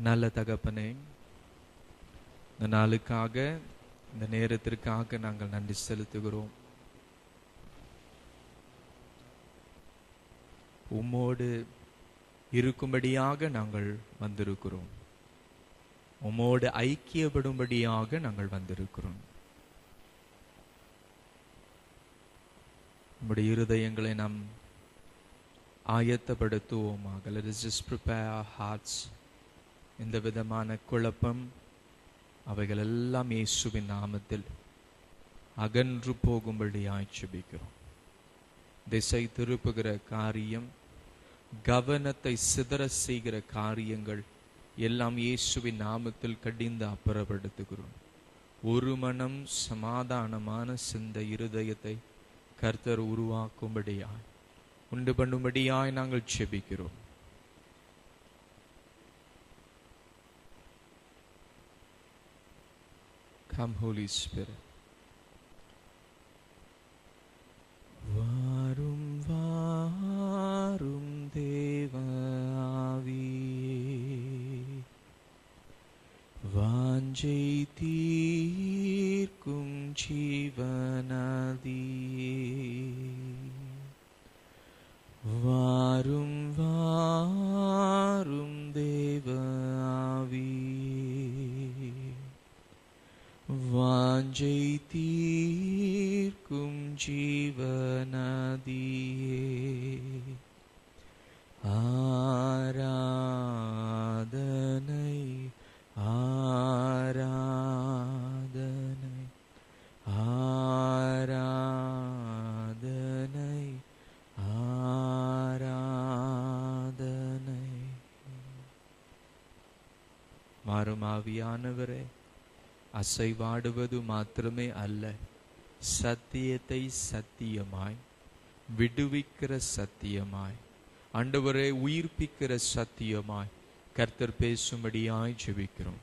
நல்ல தகப்பனே, இந்த நாளுக்காக, இந்த நேரத்திற்காக நாங்கள் நன்றி செலுத்துகிறோம். உம்மோடு இருக்கும்படியாக நாங்கள் வந்திருக்கிறோம். உம்மோடு ஐக்கியப்படும்படியாக நாங்கள் வந்திருக்கிறோம். நம்முடைய இருதயங்களை நாம் ஆயத்தப்படுத்துவோமாக. Let us just prepare our hearts. இந்த விதமான குழப்பம் அவைகள் எல்லாம் இயேசுவின் நாமத்தில் அகன்று போகும்படியாய் ஜெபிக்கிறோம். திசை திருப்புகிற காரியம், கவனத்தை சிதற செய்கிற காரியங்கள் எல்லாம் இயேசுவின் நாமத்தில் கடிந்து அப்புறப்படுத்துகிறோம். ஒரு மனம் சமாதானமான சிந்த இருதயத்தை கர்த்தர் உருவாக்கும்படியாய், உண்டு பண்ணும்படியாய் நாங்கள் ஜெபிக்கிறோம். Come, Holy Spirit. வாரும் வாரும் தேவ ஆவியே, வாஞ்சை தீர்க்கும் ஜீவநதியே, வாரும் வாரும் தேவ ஆவியே, வாஞ்சை தீர்க்கும் ஜீவநதியே, ஆராதனை ஆராதனை ஆராதனை ஆராதனை. மாறும் ஆவியானவரே, அசைவாடுவது மாத்திரமே அல்ல, சத்தியத்தை சத்தியமாய் விடுவிக்கிற சத்தியமாய், ஆண்டவரை உயிர்ப்பிக்கிற சத்தியமாய் கர்த்தர் பேசும்படியாய் ஜெபிக்கிறோம்.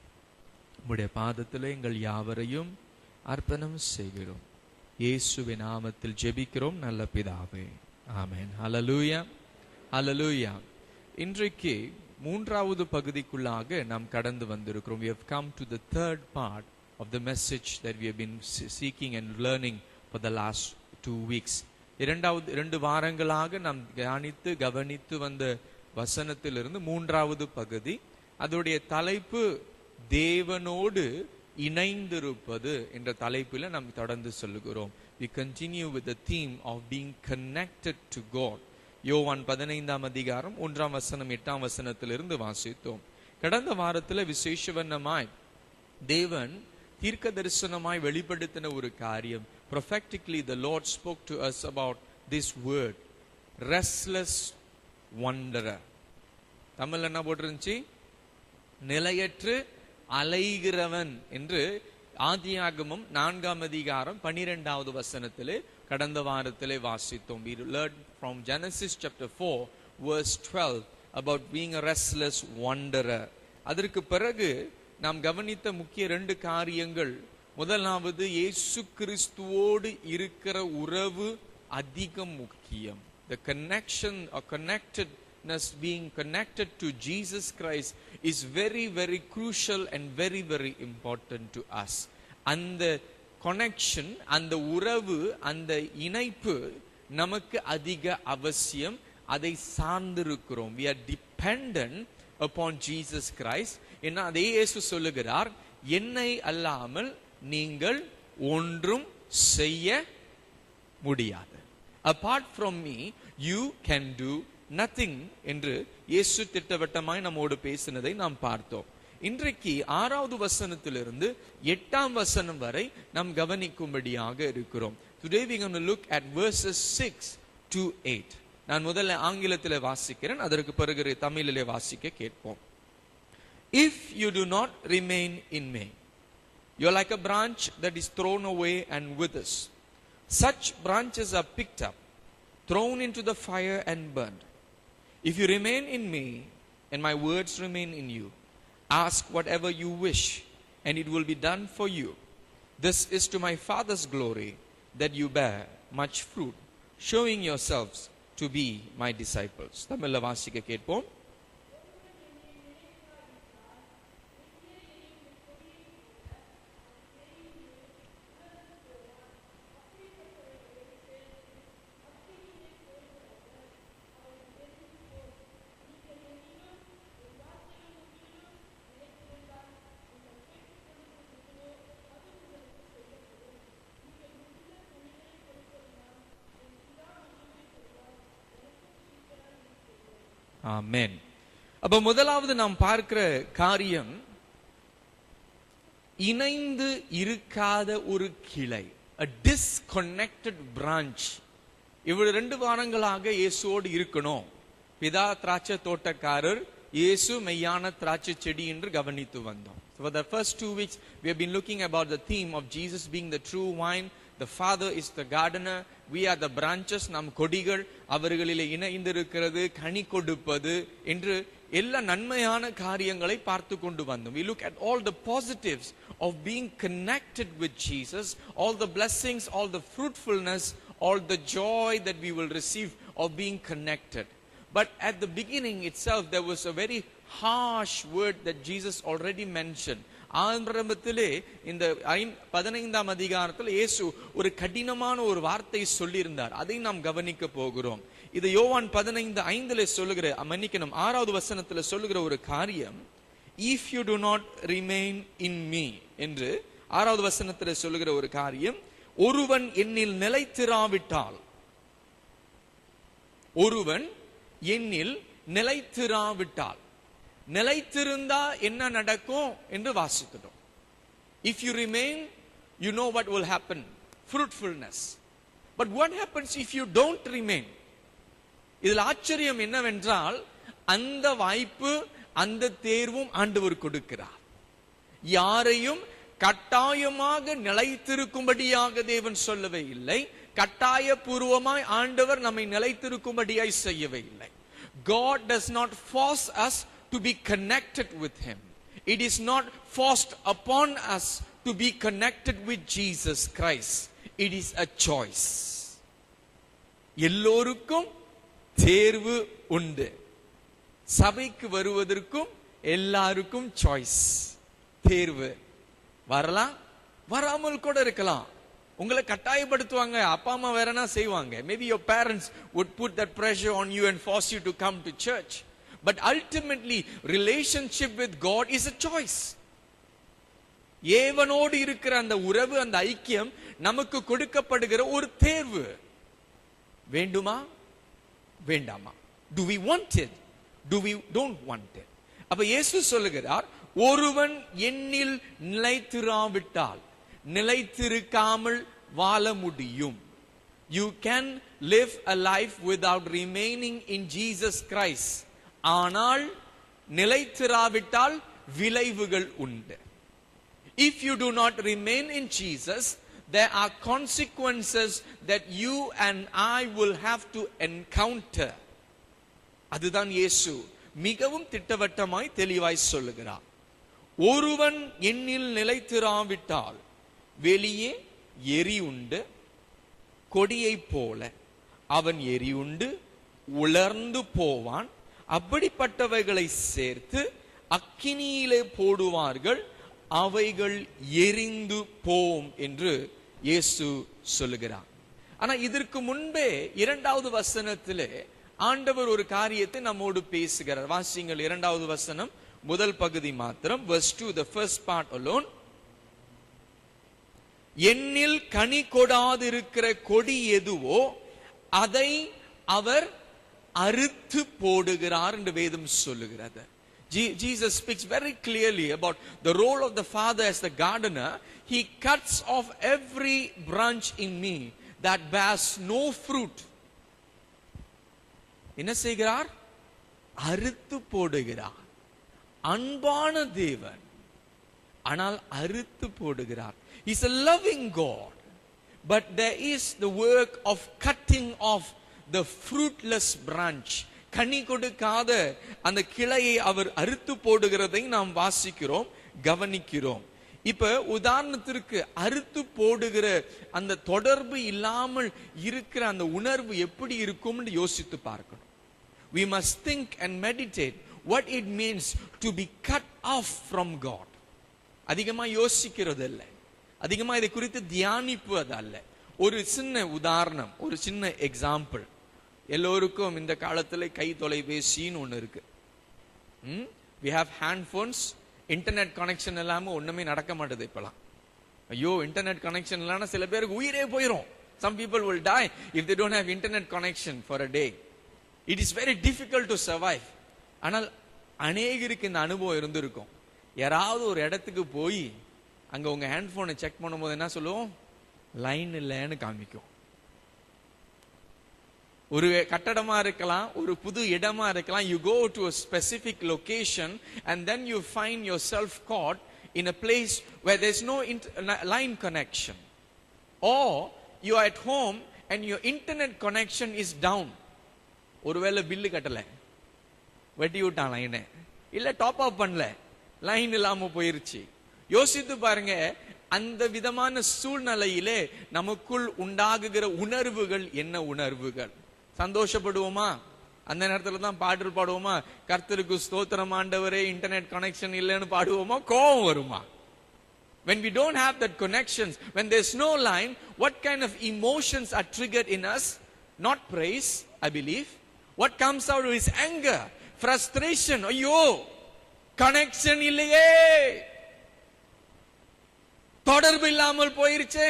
உம்முடைய பாதத்தில் எங்கள் யாவரையும் அர்ப்பணம் செய்கிறோம். இயேசுவின் நாமத்தில் ஜெபிக்கிறோம் நல்ல பிதாவே, ஆமென். ஹல்லேலூயா, ஹல்லேலூயா. இன்றைக்கு மூன்றாவது பகுதிக்குள்ளாக நாம் கடந்து வந்திருக்கிறோம். We have come to the third part of the message that we have been seeking and learning for the last 2 weeks. இரண்டு வாரங்களாக நாம் கவனித்து வந்த வசனத்திலிருந்து மூன்றாவது பகுதி, அதோடைய தலைப்பு தேவனோடு இணைந்திருப்பது என்ற தலைப்பில் நாம் தொடர்ந்து சொல்லுகிறோம். We continue with the theme of being connected to God. யோவான் 15:1-8 வாசித்தோம். கடந்த வாரத்தில் விசேஷவண்ணமாய் தேவன் தீர்க்க தரிசனமாய் வெளிப்படுத்தின ஒரு காரியம், prophetically the Lord spoke to us about this word, restless wanderer. Tamil என்ன போட்டிருந்துச்சு? நிலையற்று அலைகிறவன் என்று ஆதியாகமம் 4:12 வசனத்திலே கடந்த வாரத்திலே வாசித்தோம். We learned from Genesis chapter 4 verse 12 about being a restless wanderer. அதற்கு பிறகு நாம் கவனித்த முக்கிய 2 காரியங்கள். முதலாவது, இயேசு கிறிஸ்துவோடு இருக்கிற உறவு அதிக முக்கியம். The connection or connectedness, being connected to Jesus Christ is very very crucial and very very important to us. அந்த connection, அந்த உறவு, அந்த இணைப்பு நமக்கு அதிக அவசியம். அதை சார்ந்திருக்கிறோம். We are dependent upon Jesus Christ. என்ன அதே இயேசு சொல்லுகிறார், என்னை அல்லாமல் நீங்கள் ஒன்றும் செய்ய முடியாது. Apart from me you can do nothing என்று இயேசு திட்டவட்டமாய் நம்மோடு பேசினதை நாம் பார்த்தோம். இன்றைக்கு 6வது வசனத்திலிருந்து 8ஆம் வசனம் வரை நாம் கவனிக்கும்படியாக இருக்கிறோம். Today we are going to look at verses 6 to 8. நான் முதல்ல ஆங்கிலத்தில் வாசிக்கிறேன், அதற்கு பிறகு தமிழிலே வாசிக்க கேட்போம். If you do not remain in me, you are like a branch that is thrown away and withers. Such branches are picked up, thrown into the fire and burned. If you remain in me and my words remain in you, ask whatever you wish and it will be done for you. This is to my Father's glory that you bear much fruit, showing yourselves to be my disciples. தமிழ்ல வாசிக்க கேட்போம். ஆமென். அப்ப முதலாவது நாம் பார்க்கிற காரியம், இணைந்து இருக்காத ஒரு கிளை, a disconnected branch. இவ்வளவு 2 வாரங்களாக இயேசுவோடு இருக்கணும். பிதா திராட்சை தோட்டக்காரர், இயேசு மெய்யான திராட்சை செடி என்று கவனித்து வந்தோம். For the first 2 weeks we have been looking about the theme of Jesus being the true vine, the Father is the gardener, we are the branches. நாம் கொடிகள், அவர்களிலே இணைந்திருக்கிறது, கனி கொடுப்பது என்று எல்லா நன்மையான காரியங்களை பார்த்து கொண்டு வந்தோம். We look at all the positives of being connected with Jesus, all the blessings, all the fruitfulness, all the joy that we will receive of being connected. But at the beginning itself there was a very harsh word that Jesus already mentioned. ஆரம்பத்திலே இந்த 15ஆம் அதிகாரத்தில் இயேசு ஒரு கடினமான ஒரு வார்த்தை சொல்லியிருந்தார். அதை நாம் கவனிக்க போகிறோம். இது யோவான் 15:5 சொல்லுகிற, மன்னிக்கணும், 6வது வசனத்தில் சொல்லுகிற ஒரு காரியம், if you do not remain in me என்று 6வது வசனத்தில் சொல்லுகிற ஒரு காரியம், ஒருவன் என்னில் நிலைத்திராவிட்டால், ஒருவன் என்னில் நிலைத்திராவிட்டால், நிலைத்திருந்தா என்ன நடக்கும் என்று வாசிக்கிறோம். If you remain, you know what will happen, fruitfulness. But what happens if you don't remain? இதில் ஆச்சரியம் என்னவென்றால், அந்த வாய்ப்பு, அந்த தேர்வும் ஆண்டவர் கொடுக்கிறார். யாரையும் கட்டாயமாக நிலைத்திருக்கும்படியாக தேவன் சொல்லவே இல்லை. கட்டாயபூர்வமாய் ஆண்டவர் நம்மை நிலைத்திருக்கும்படியாய் செய்யவே இல்லை. God does not force us to be connected with him. It is not forced upon us to be connected with Jesus Christ. It is a choice. எல்லோருக்கும் தேர்வு உண்டு. சபைக்கு வருவதற்கும் எல்லாருக்கும் சாய்ஸ், தேர்வு. வரலாம், வராமல் கூட இருக்கலாம். உங்களை கட்டாயப்படுத்துவாங்க, அப்பா அம்மா வேறனா செய்வாங்க. Maybe your parents would put that pressure on you and force you to come to church. But ultimately, relationship with God is a choice. ஏவனோடு இருக்கிற அந்த உறவு, அந்த ஐக்கியம் நமக்கு கொடுக்கப்படுகிற ஒரு தேர்வு. வேண்டுமா வேண்டாமா? Do we want it? Do we don't want it? அப்ப இயேசு சொல்லுகிறார், ஒருவன் என்னில் நிலைத்திராவிட்டால், நிலைத்திருக்காமல் வாழ முடியும். You can live a life without remaining in Jesus Christ. ஆனால் நிலைத்திராவிட்டால் விளைவுகள் உண்டு. If you do not remain in Jesus, there are consequences that you and I will have to encounter. அதுதான் இயேசு மிகவும் திட்டவட்டமாய் தெளிவாய் சொல்லுகிறார். ஒருவன் என்னில் நிலைத்திராவிட்டால் வெளியே எரி உண்டு கொடியை போல அவன் எரி உண்டு உலர்ந்து போவான். அப்படிப்பட்டவைகளை சேர்த்து அக்கினியிலே போடுவார்கள், அவைகள் எரிந்து போம் என்று இயேசு சொல்லுகிறார். ஆனா இதற்கு முன்பே 2வது வசனத்திலே ஆண்டவர் ஒரு காரியத்தை நம்மோடு பேசுகிறார். வாசிங்கள் 2வது வசனம் முதல் பகுதி மாத்திரம், verse 2, the first part alone. என்னில் கனி கொடாதிருக்கிற கொடி எதுவோ அதை அவர் அறுத்து போடுகிறார் என்று வேதம் சொல்லுகிறது. Jesus speaks very clearly about the role of the Father as the gardener. He cuts off every branch in me that bears no fruit. என்ன செய்கிறார்? அறுத்து போடுகிறார். அன்பான தேவன், ஆனால் அறுத்து போடுகிறார். He's a loving God, but there is the work of cutting off the fruitless branch. கனி கொடுக்காத அந்த கிளையை அவர் அறுத்து போடுகிறதை நாம் வாசிக்கிறோம், கவனிக்கிறோம். இப்ப உதாரணத்திற்கு அறுத்து போடுகிற அந்த தொடர்பு இல்லாமல் இருக்கிற அந்த உணர்வு எப்படி இருக்கும்னு யோசித்து பார்க்கணும். We must think and meditate what it means to be cut off from God. அதிகமா யோசிக்கிறது அல்ல, அதிகமா இதை குறித்து தியானிப்பது அல்ல. ஒரு சின்ன உதாரணம், ஒரு சின்ன எக்ஸாம்பிள். எல்லோருக்கும் இந்த காலத்துல கை தொலைபேசின்னு ஒண்ணு இருக்கு. we have hand phones. Internet connection இல்லாம ஒண்ணுமே நடக்க மாட்டேது இப்பலாம். ஐயோ, இன்டர்நெட் கனெக்ஷன் இல்லைன்னா சில பேருக்கு உயிரே போயிடும். Some people will die if they don't have internet connection for a day. It is very difficult to survive. ஆனால் அநேகருக்கு இந்த அனுபவம் இருந்திருக்கும். யாராவது ஒரு இடத்துக்கு போய் அங்க உங்க ஹேண்ட்போனை செக் பண்ணும்போது என்ன சொல்லுவோம்? லைன் இல்லைன்னு காமிக்கும். ஒரு கட்டடமா இருக்கலாம், ஒரு புது இடமா இருக்கலாம். You go to a specific location and then you find yourself caught in a place where there's no line connection, or you are at home and your internet connection is down. ஒருவேளை bill கட்டல, வெட்டி விட்டான் லைனை, இல்ல top up பண்ணல, line இல்லாம போயிருச்சு. யோசித்து பாருங்க, அந்த விதமான சூழ்நிலையிலே நமக்குள் உண்டாகுகிற உணர்வுகள் என்ன உணர்வுகள்? சந்தோஷப்படுவோமா? அந்த நேரத்துல தான் பாடல் பாடுவோமா? கர்த்தருக்கு ஸ்தோத்திரம் ஆண்டவரே, இன்டர்நெட் கனெக்ஷன் இல்லைன்னு பாடுவோமா? கோபம் வருமா? When we don't have that connections, when there's no line, what kind of emotions are triggered in us? Not praise, I believe. What comes out is anger, frustration. ஐயோ, கனெக்ஷன் இல்லையே, தொடர்பு இல்லாமல் போயிருச்சே,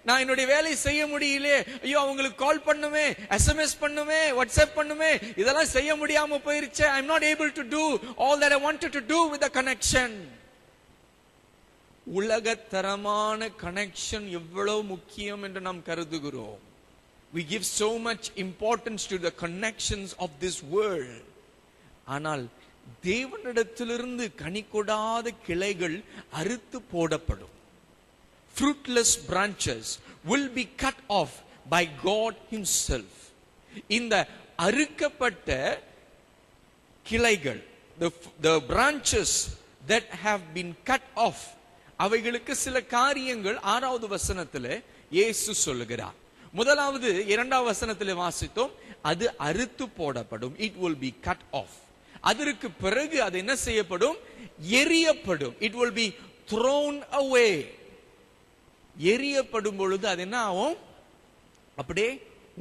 நான் என்னுடைய வேலை செய்ய முடியலையே, ஐயோ அவங்களுக்கு கால் பண்ணுமே, SMS பண்ணுமே, வாட்ஸ்அப் பண்ணுமே, இதெல்லாம் செய்ய முடியாம போயிருச்சே. I'm not able to do all that I wanted to do with the connection. உலகத்தரமான கனெக்ஷன் எவ்வளவு முக்கியம் என்று நாம் கருதுகிறோம். We give so much importance to the connections of this world. ஆனால் தேவனிடத்திலிருந்து கனி கொடாத கிளைகள் அறுத்து போடப்படும். Fruitless branches will be cut off by God himself. இந்த அறுக்கப்பட்ட கிளைகள், the branches that have been cut off, அவைகளுக்கு சில காரியங்கள் 6வது வசனத்திலே இயேசு சொல்லுகிறார். முதலாவது 2வது வசனத்திலே வாசித்தோம், அது அறுத்து போடப்படும். It will be cut off. அதற்கு பிறகு அது என்ன செய்யப்படும்? எரியப்படும். It will be thrown away. எரியப்படும் பொழுது அது என்ன ஆகும்? அப்படியே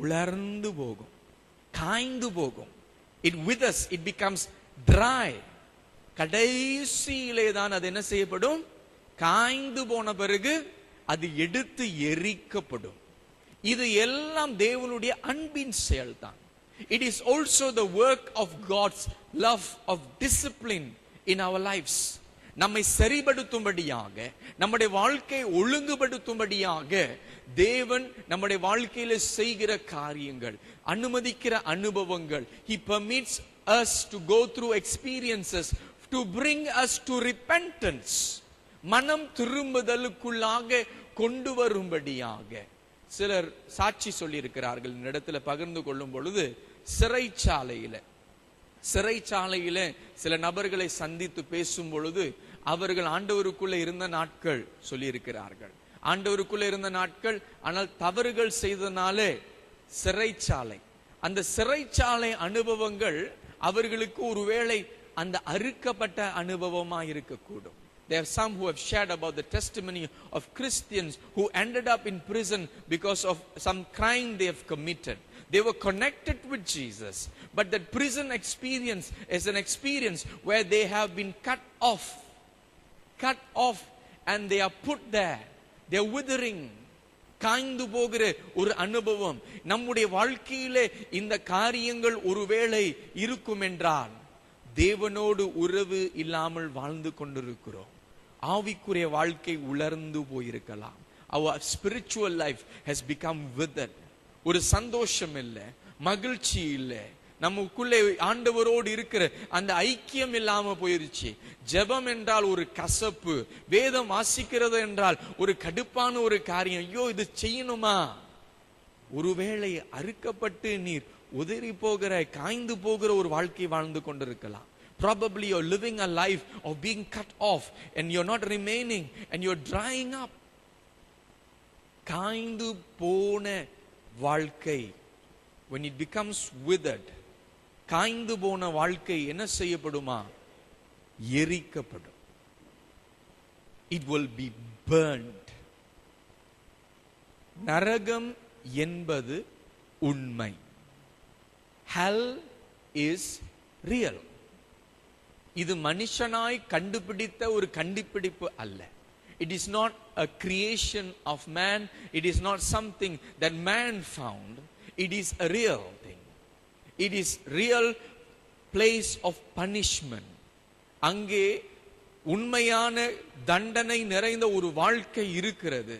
உலர்ந்து போகும், காய்ந்து போகும். It withers, it becomes dry. கடைசியிலே தான் அது என்ன செய்யப்படும்? காய்ந்து போன பிறகு அது எடுத்து எரிக்கப்படும். இது எல்லாம் தேவனுடைய அன்பின் செயல்தான். It is also the work of God's love of discipline in our lives. நம்மை சரிபடுத்தும்படியாக, நம்முடைய வாழ்க்கையை ஒழுங்குபடுத்தும்படியாக தேவன் நம்முடைய வாழ்க்கையில செய்கிற காரியங்கள், அனுமதிக்கிற அனுபவங்கள். He permits us to go through experiences to bring us to repentance. மனம் திரும்புதலுக்குள்ளாக கொண்டு வரும்படியாக. சிலர் சாட்சி சொல்லி இருக்கிறார்கள். இந்த இடத்துல பகிர்ந்து கொள்ளும் பொழுது, சிறைச்சாலையில சில நபர்களை சந்தித்து பேசும் பொழுது அவர்கள் ஆண்டவருக்குள்ள இருந்த நாட்கள் சொல்லி இருக்கிறார்கள். ஆண்டவருக்குள்ள இருந்த நாட்கள், ஆனால் தவறுகள் செய்தனாலே சிறைச்சாலை. அந்த சிறைச்சாலை அனுபவங்கள் அவர்களுக்கு ஒருவேளை அந்த அறுக்கப்பட்ட அனுபவமா இருக்கக்கூடும். There are some who have shared about the testimony of Christians who ended up in prison because of some crime they have committed. They were connected with Jesus, but that prison experience is an experience where they have been cut off, and they are put there. They are withering. காய்ந்து போகிற ஒரு அனுபவம். நம்முடைய வாழ்க்கையிலே இந்த காரியங்கள் ஒருவேளை இருக்கும் என்றால், தேவனோடு உறவு இல்லாமல் வாழ்ந்து கொண்டிருக்கிறோம். ஆவிக்குரிய வாழ்க்கை உலர்ந்து போயிருக்கலாம். Our spiritual life has become withered. ஒரு சந்தோஷம் இல்லை, மகிழ்ச்சி இல்லை, நமக்குள்ளே ஆண்டவரோடு இருக்கிற அந்த ஐக்கியம் இல்லாம போயிருச்சு. ஜெபம் என்றால் ஒரு கசப்பு, வேதம் வாசிக்கிறது என்றால் ஒரு கடுப்பான ஒரு காரியம். ஐயோ, இது செய்யணுமா? ஒருவேளை அறுக்கப்பட்டு நீர் உதறி போகிற, காய்ந்து போகிற ஒரு வாழ்க்கை வாழ்ந்து கொண்டிருக்கலாம். Probably you're living a life of being cut off and you're not remaining and you're drying up. காய்ந்து போன வாழ்க்கை, when it becomes withered, காய்ந்து போன வாழ்க்கை என்ன செய்யப்படுமா? எரிக்கப்படும். It will be burned. நரகம் என்பது உண்மை. Hell is real. இது மனுஷனாய் கண்டுபிடித்த ஒரு கண்டுபிடிப்பு அல்ல. It is not a creation of man. It is not something that man found. It is a real thing. It is real place of punishment. அங்கே உண்மையான தண்டனை நிறைந்த ஒரு வாழ்க்கை இருக்கிறது.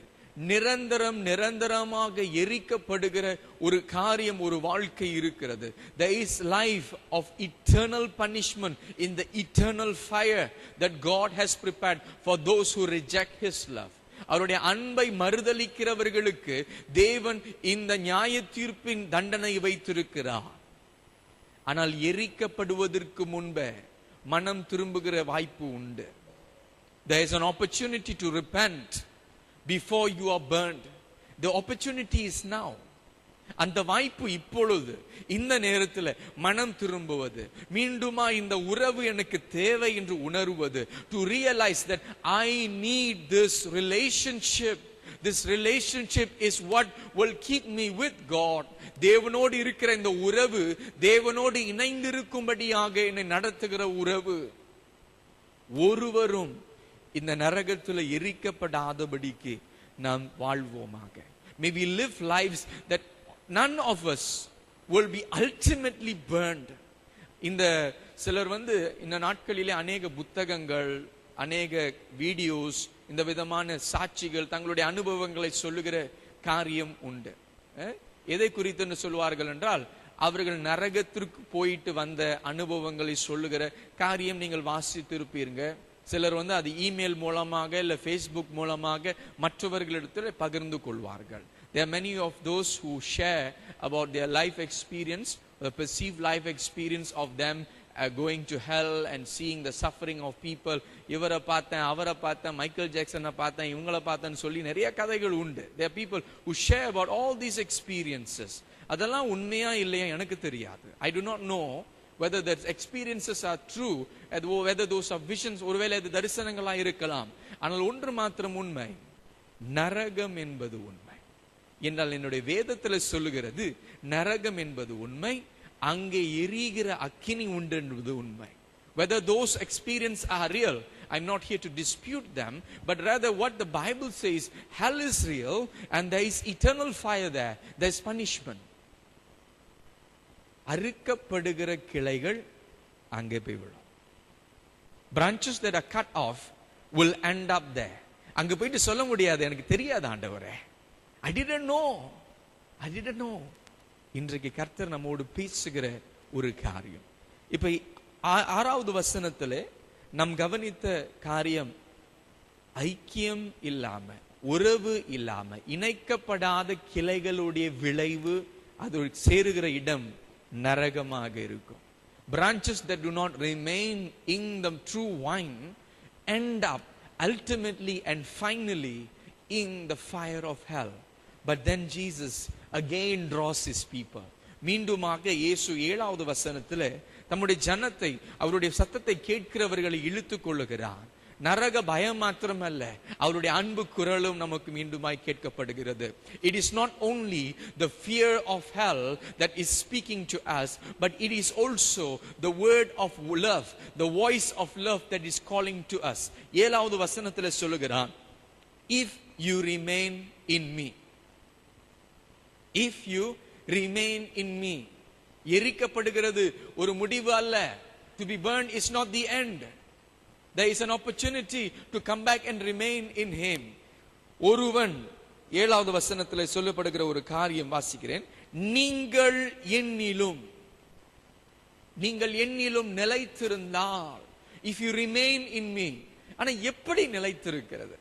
நிரந்தரமாக எரிக்கப்படுகிற ஒரு காரியம், ஒரு வாழ்க்கை இருக்கிறது. There is life of eternal punishment in the eternal fire that God has prepared for those who reject His love. அவருடைய அன்பை மறுதலிக்கிறவர்களுக்கு தேவன் இந்த நியாய தீர்ப்பின் தண்டனை வைத்திருக்கிறார். ஆனால் எரிக்கப்படுவதற்கு முன்பே மனம் திரும்புகிற வாய்ப்பு உண்டு. There is an opportunity to repent before you are burned. The opportunity is now. அந்த வாய்ப்பு இப்பொழுது, இந்த நேரத்தில் மனம் திரும்புவது, மீண்டுமா இந்த உறவு எனக்கு தேவை என்று உணர்வது, to realize that I need this relationship. This relationship is what will keep me with God. தேவனோடு இருக்கிற இந்த உறவு தேவனோடு இணைந்திருக்கும்படியாக என்னை நடத்துகிற உறவு. ஒருவரும் இந்த நரகத்தில் எரிக்கப்படாதபடிக்கு நாம் வாழ்வோமாக. May we live lives that none of us will be ultimately burned. இந்த சிலர் இந்த நாட்களிலே அநேக புத்தகங்கள், அநேக வீடியோஸ், இந்த விதமான சாட்சிகள், தங்களுடைய அனுபவங்களை சொல்லுகிற காரியம் உண்டு. எதை குறித்து சொல்வார்கள் என்றால், அவர்கள் நரகத்திற்கு போயிட்டு வந்த அனுபவங்களை சொல்லுகிற காரியம் நீங்கள் வாசித்திருப்பீங்க. சிலர் அது இமெயில் மூலமாக இல்ல Facebook மூலமாக மற்றவர்களிடத்தில் பகிர்ந்து கொள்வார்கள். There are many of those who share about their life experience, the perceived life experience of them going to hell and seeing the suffering of people. இவரை பார்த்தேன், அவரை பார்த்தேன், மைக்கேல் ஜாக்சனை பார்த்தேன், இவங்களை பார்த்தேன்னு சொல்லி நிறைய கதைகள் உண்டு. There are people who share about all these experiences. அதெல்லாம் உண்மையா இல்லையா எனக்கு தெரியாது. I do not know whether those experiences are true, whether those are visions, ஒருவேளை அது தரிசனங்களா இருக்கலாம். ஆனால் ஒன்று மாத்திரம் உண்மை, நரகம் என்பது உண்மை என்றால் என்னுடைய வேதத்தில் சொல்லுகிறது. நரகம் என்பது உண்மை, அங்கே எரிகிற அக்கினி உண்டு என்பது உண்மை. Whether those experiences are real, I'm not here to dispute them, but rather what the Bible says, hell is real and there is eternal fire there, there is punishment. அறுக்கப்படுகிற கிளைகள் அங்கே போய் விடும். Branches that are cut off will end up there. அங்க போயிட்டு சொல்ல முடியாது, எனக்கு தெரியாது ஆண்டவரே, I didn't know. இன்றைக்கு கர்த்தர் நம்மோடு பேசுகிற ஒரு காரியம். இப்ப 6வது வசனத்திலே நாம் கவனித்த காரியம், ஐக்கியம் இல்லாம, உறவு இல்லாம, இணைக்கப்படாத கிளைகளுடைய விளைவு, அது சேருகிற இடம் நரகமாக இருக்கும். Branches that do not remain in the true vine end up ultimately and finally in the fire of hell. But then Jesus again draws his people. மீண்டுமாக இயேசு 7வது வசனத்தில் தம்முடைய ஜனத்தை, அவருடைய சத்தத்தை கேட்கிறவர்களை இழுத்துக் கொள்ளுகிறார். நரக பயம் மாத்திரமல்ல, அவருடைய அன்பு குரலும் நமக்கு மீண்டுமாய் கேட்கப்படுகிறது. It is not only the fear of hell that is speaking to us, but it is also the word of love, the voice of love that is calling to us. 7வது வசனத்தில் சொல்லுகிறான், if you remain in me. If you remain in me. எரிக்கப்படுகிறது ஒரு முடிவு அல்ல. To be burned is not the end. There is an opportunity to come back and remain in him. ஒருவன் 7வது வசனத்தில் சொல்லப்படுகிற ஒரு காரியம் வாசிக்கிறேன். நீங்கள் என்னிலும் நிலைத்திருந்தால், if you remain in me. ஆனா எப்படி நிலைத்திருக்கிறது?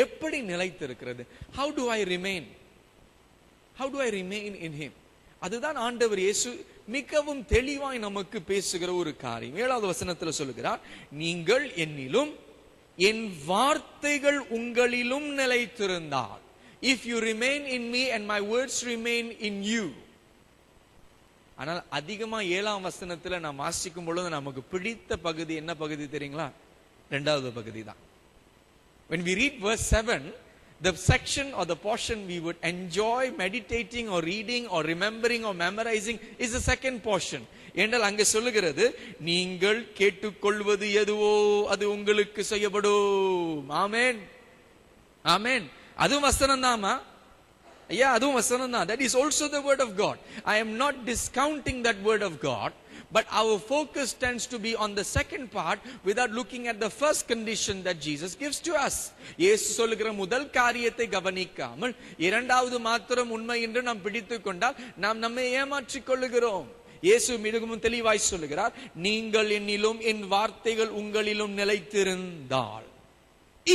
எப்படி நிலைத்திருக்கிறது? How do I remain? How do I remain in him? அதுதான் ஆண்டவர் இயேசு மிகவும் தெளிவாய் நமக்கு பேசுகிற ஒரு காரியம். 7வது வசனத்தில் சொல்லுகிறார், நீங்கள் என்னிலும் என் வார்த்தைகள் உங்களிலும் நிலைத்திருந்தால், if you remain in me and my words remain in you. ஆனால் அதிகமா 7ஆம் வசனத்தில் நாம் வாசிக்கும் பொழுது நமக்கு பிடித்த பகுதி என்ன பகுதி தெரியுங்களா? 2வது பகுதி தான். When we read verse 7, the section or the portion we would enjoy meditating or reading or remembering or memorizing is the second portion. என்றால் அங்கே சொல்லுகிறது, நீங்கள் கேட்டுக்கொள்வது எதுவோ அது உங்களுக்கு செய்யப்படும். ஆமென், ஆமென். அது வசனம் தாமா, ஐயா அதுவும் வசனம் தான். That is also the word of God. I am not discounting that word of God, but our focus tends to be on the second part without looking at the first condition that Jesus gives to us. இயேசு சொல்லுகிற முதல் காரியத்தை கவனிக்காமல் இரண்டாவது மாத்திரம் உண்மை என்று நாம் பிடித்துக் கொண்டால் நாம் நம்மை ஏமாற்றிக் கொள்ளுகிறோம். இயேசு மிகவும் தெளிவாய் சொல்லுகிறார், நீங்கள் என்னிலும் என் வார்த்தைகள் உங்களிலும் நிலைத்திருந்தால்,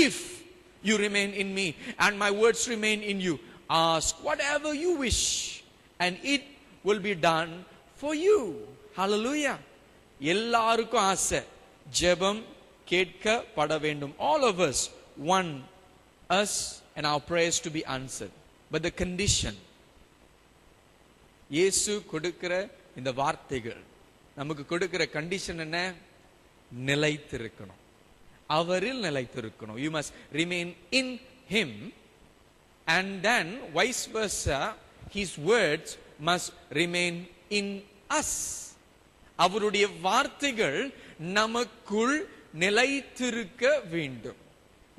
if you remain in me and my words remain in you, ask whatever you wish and it will be done for you. Hallelujah. எல்லாருக்கும் ஆசை ஜெபம் கேட்கப்பட வேண்டும். All of us want us and our prayers to be answered, but the condition, இயேசு கொடுக்கிற இந்த வார்த்தைகள் நமக்கு கொடுக்கிற கண்டிஷன் என்ன? நிலைத்திருக்கணும், அவரில் நிலைத்திருக்கணும். You must remain in him, and then vice versa, his words must remain in us. அவருடைய வார்த்தைகள் நமக்குள் நிலைத்திருக்க வேண்டும்.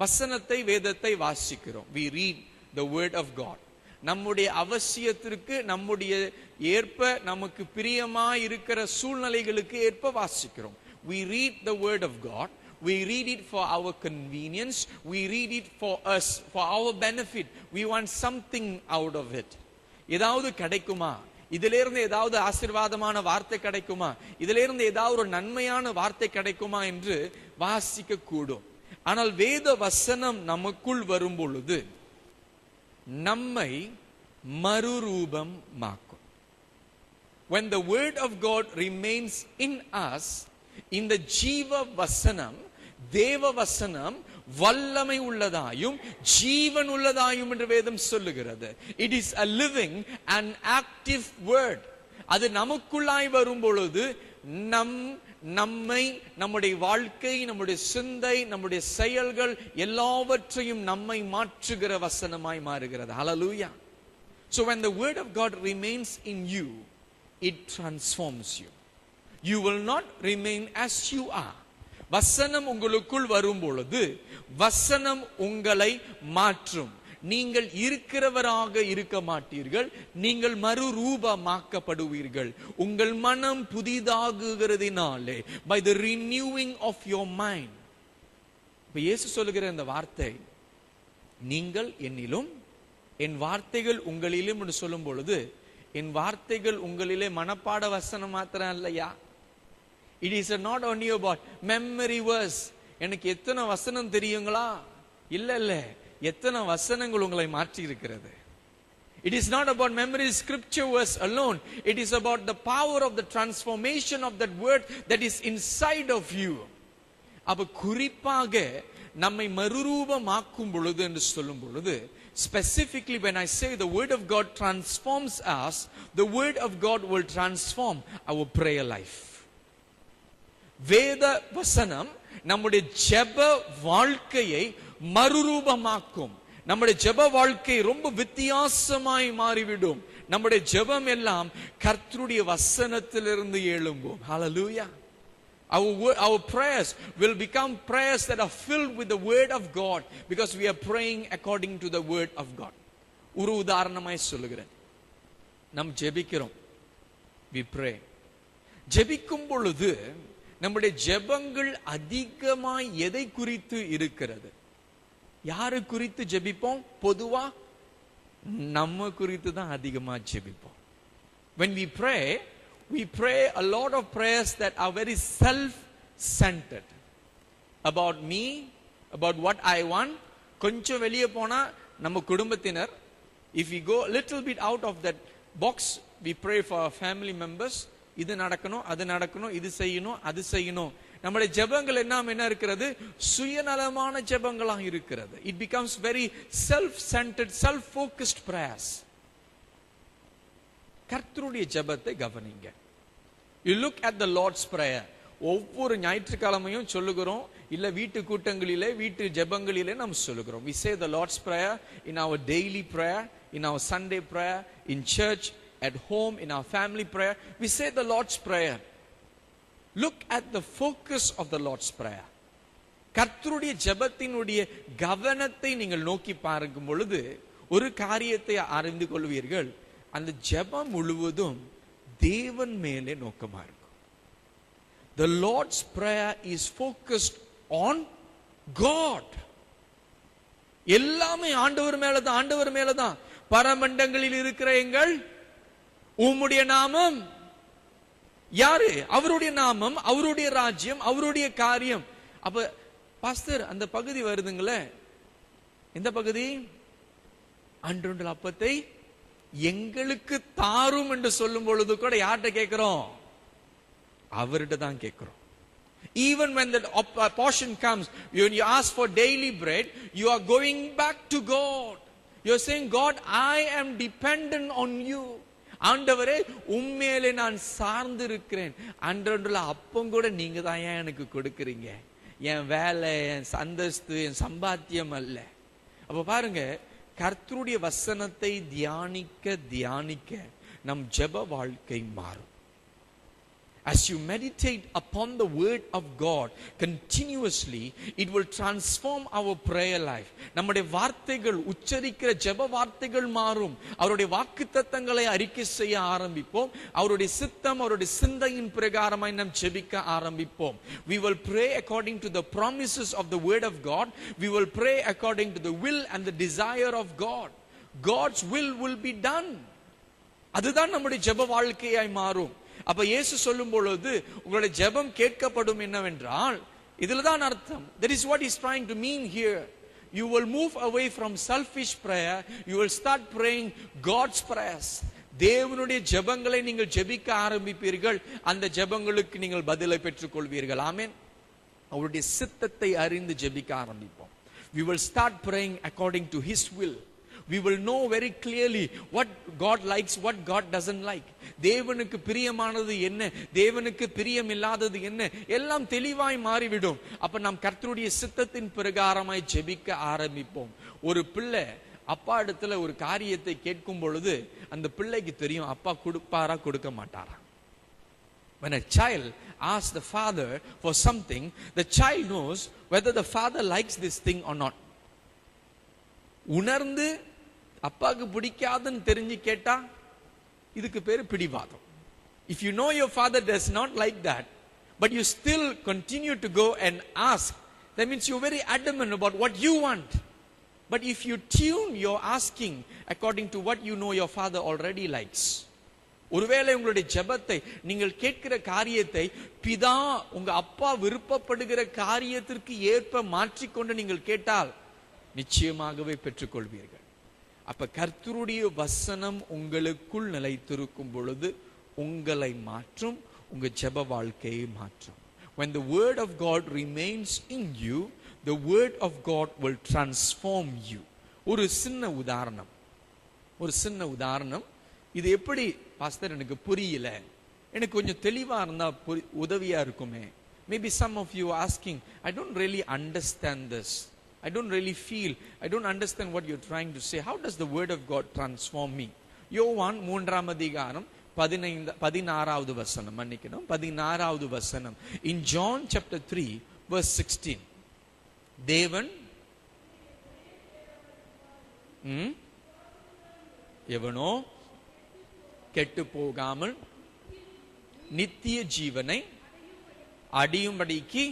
வசனத்தை வேதத்தை வாசிக்கிறோம். We read the word of God. நம்முடைய அவசியத்திற்கு நம்முடைய ஏற்ப நமக்கு பிரியமாய் இருக்கிற சூழ்நிலைகளுக்கு ஏற்ப வாசிக்கிறோம். We read the word of God. We read it for our convenience. We read it for us, for our benefit. We want something out of it. ஏதாவது கிடைக்குமா, இதிலிருந்து ஏதாவது ஆசீர்வாதமான வார்த்தை கிடைக்குமா, இதிலிருந்து ஏதாவது ஒரு நன்மையான வார்த்தை கிடைக்குமா என்று வாசிக்க கூடும். ஆனால் வேத வசனம் நமக்குள் வரும் பொழுது நம்மை மறுரூபமாக்கும். When the word of God remains in us, இந்த ஜீவ வசனம், தேவ வசனம் வல்லமை உள்ளதாயும் ஜீவன் உள்ளதாயும் என்று வேதம் சொல்லுகிறது. It is a living and active word. அது நமக்குள்ளாய் வரும் பொழுது நம்மை, நம்முடைய வாழ்க்கை, நம்முடைய சிந்தை, நம்முடைய செயல்கள் எல்லாவற்றையும் நம்மை மாற்றுகிற வசனமாய் மாறுகிறது. Hallelujah. So when the word of God remains in you, it transforms you. You will not remain as you are. வசனம் உங்களுக்குள் வரும் பொழுது வசனம் உங்களை மாற்றும். நீங்கள் இருக்கிறவராக இருக்க மாட்டீர்கள், நீங்கள் மறுரூபமாக்கப்படுவீர்கள். உங்கள் மனம் புதிதாகுகிறதினாலே, by the renewing of your mind. இப்ப இயேசு சொல்லுகிற இந்த வார்த்தை, நீங்கள் என்னிலும் என் வார்த்தைகள் உங்களிலும் என்று சொல்லும் பொழுது, என் வார்த்தைகள் உங்களிலே மனப்பாட வசனம் மாத்திரம் இல்லையா? It is not only about memory verse. எனக்கு எத்தனை வசனம் தெரியுங்களா? இல்ல, எத்தனை வசனங்கள் உங்களை மாற்றி இருக்கிறது. It is not about memory scripture verse alone. It is about the power of the transformation of that word that is inside of you. அப்ப குறிப்பாக நம்மை மறுரூபமாக்கும் பொழுது என்று சொல்லும் பொழுது, specifically when I say the word of God transforms us, the word of God will transform our prayer life. வேத வசனம் நம்முடைய ஜெப வாழ்க்கையை மறுரூபமாக்கும். நம்முடைய ஜெப வாழ்க்கை ரொம்ப வித்தியாசமாய் மாறிவிடும். நம்முடைய ஜெபம் எல்லாம் கர்த்தருடைய வசனத்திலிருந்து எழும்பும். Hallelujah. Our prayers will become prayers that are filled with the word of God, because we are praying according to the word of God. ஒரு உதாரணமாய் சொல்லுகிறேன். நாம் ஜெபிக்கிறோம். We pray. ஜெபிக்கும் பொழுது நம்முடைய ஜெபங்கள் அதிகமாய் எதை குறித்து இருக்கிறது? யாரு குறித்து ஜெபிப்போம்? பொதுவா நம்ம குறித்து தான் அதிகமா ஜெபிப்போம். When we pray a lot of prayers that are very self-centered. About me, about what I want. கொஞ்சம் வெளியே போனா நம்ம குடும்பத்தினர். If we go a little bit out of that box, we pray for our family members. இது நடக்கணும், அது நடக்கணும், இது செய்யணும், அது செய்யணும். நம்முடைய ஜெபங்கள் என்ன இருக்கிறது? சுயநலமான ஜெபங்களா இருக்கிறது. It becomes very self-centered, self-focused prayers. கர்த்தருடைய ஜெபத்தை கவனிங்க. You look at the Lord's prayer. ஒவ்வொரு ஞாயிற்றுக்கிழமையும் சொல்லுகிறோம், இல்ல வீட்டு கூட்டங்களிலே, வீட்டு ஜெபங்களிலே நாம் சொல்லுகிறோம். We say the Lord's prayer in our daily prayer, in our Sunday prayer, in church, at home, in our family prayer. We say the Lord's prayer. Look at the focus of the Lord's prayer. கர்த்தருடைய ஜெபத்தினுடைய கவனத்தை நீங்கள் நோக்கி பார்க்கும் பொழுது ஒரு காரியத்தை அறிந்து கொள்வீர்கள், அந்த ஜெபம் முழுவதும் தேவன் மேலே நோக்கமா இருக்கும். The Lord's prayer is focused on God. எல்லாமே ஆண்டவர் மேலதான், ஆண்டவர் மேலதான். பரமண்டங்களில் இருக்கிற எங்கள் உம்முடைய நாமம், யாரு? அவருடைய நாமம், அவருடைய ராஜ்யம், அவருடைய காரியம். அப்ப பாஸ்டர் அந்த பகுதி வருதுங்களே, எந்த பகுதி? அன்றொன்று அப்பத்தை எங்களுக்கு தாரும் என்று சொல்லும் பொழுது கூட யார்கிட்ட கேட்கிறோம்? அவர்கிட்ட தான் கேட்கிறோம். Even when the portion comes, when you ask for daily bread, you are going back to God. You are saying, God, I am dependent on you. ஆண்டவரே உம்மேலே நான் சார்ந்து இருக்கிறேன். அன்றொன்றுல அப்பம் கூட நீங்க தான் எனக்கு கொடுக்கறீங்க. என் வேலை, என் அந்தஸ்து, என் சம்பாத்தியம் அல்ல. அப்ப பாருங்க, கர்த்தருடைய வசனத்தை தியானிக்க தியானிக்க நம் ஜெப வாழ்க்கை மாறும். As you meditate upon the word of God continuously, it will transform our prayer life. நம்முடைய வார்த்தைகள், உச்சரிக்கிற ஜெப வார்த்தைகள் மாறும். அவருடைய வாக்குத்தத்தங்களை அறிக்கை செய்ய ஆரம்பிப்போம். அவருடைய சித்தம், அவருடைய சிந்தையின் பிரகாரமாய் நாம் ஜெபிக்க ஆரம்பிப்போம். We will pray according to the promises of the word of God. We will pray according to the will and the desire of God. God's will be done. அதுதான் நம்முடைய ஜெப வாழ்க்கையாய் மாறும். அப்ப இயேசு சொல்லும் பொழுது உங்களுடைய ஜெபம் கேட்கப்படும் என்னவென்றால், இதுலதான் அர்த்தம். That is what he's trying to mean here. You will move away from selfish prayer. You will start praying God's prayers. தேவனுடைய ஜெபங்களை நீங்கள் ஜெபிக்க ஆரம்பிப்பீர்கள். அந்த ஜெபங்களுக்கு நீங்கள் பதிலை பெற்றுக் கொள்வீர்கள். ஆமென். அவருடைய சித்தத்தை அறிந்து ஜெபிக்க ஆரம்பிப்போம். We will start praying according to his will. We will know very clearly what God likes, what God doesn't like. தேவனுக்கு பிரியமானது என்ன, தேவனுக்கு பிரியமில்லாதது என்ன, எல்லாம் தெளிவாய் மாறிவிடும். அப்ப நாம் கர்த்தருடைய சித்தத்தின் பிரகாரமாய் ஜெபிக்க ஆரம்பிப்போம். ஒரு பிள்ளை அப்பா இடத்துல ஒரு காரியத்தை கேட்கும் பொழுது அந்த பிள்ளைக்கு தெரியும் அப்பா கொடுப்பாரா கொடுக்க மாட்டாரா. When a child asks the father for something, the child knows whether the father likes this thing or not. உணர்ந்து அப்பாக்கு பிடிக்காதுன்னு தெரிஞ்சு கேட்டா இதுக்கு பேரு பிடிவாதம். If you know your father does not like that, but you still continue to go and ask, that means you're very adamant about what you want. But if you tune your asking according to what you know your father already likes, ஒருவேளை உங்களுடைய ஜெபத்தை, நீங்கள் கேட்கிற காரியத்தை பிதா உங்க அப்பா விருப்பப்படுகிற காரியத்திற்கு ஏற்ப மாற்றிக்கொண்டு நீங்கள் கேட்டால் நிச்சயமாகவே பெற்றுக்கொள்வீர்கள். அப்ப கர்த்தருடைய வசனம் உங்களுக்குள் நிலைத்திருக்கும் பொழுது உங்களை மாற்றும், உங்க ஜெப வாழ்க்கையை மாற்றும். When the word of God remains in you, the word of God will transform you. ஒரு சின்ன உதாரணம். இது எப்படி பாஸ்டர் எனக்கு புரியல, எனக்கு கொஞ்சம் தெளிவா இருந்தா உதவியா இருக்குமே. Maybe some of you are asking, I don't really understand this. I don't really feel, I don't understand what you're trying to say. How does the word of God transform me? யோவான் 3ஆம் அதிகாரம் 16வது வசனம், மன்னிக்கணும், 16வது வசனம். In John chapter 3 verse 16, தேவன் எவனோ கெட்டு போகாமல் நித்திய ஜீவனை அடையும்படிக்கு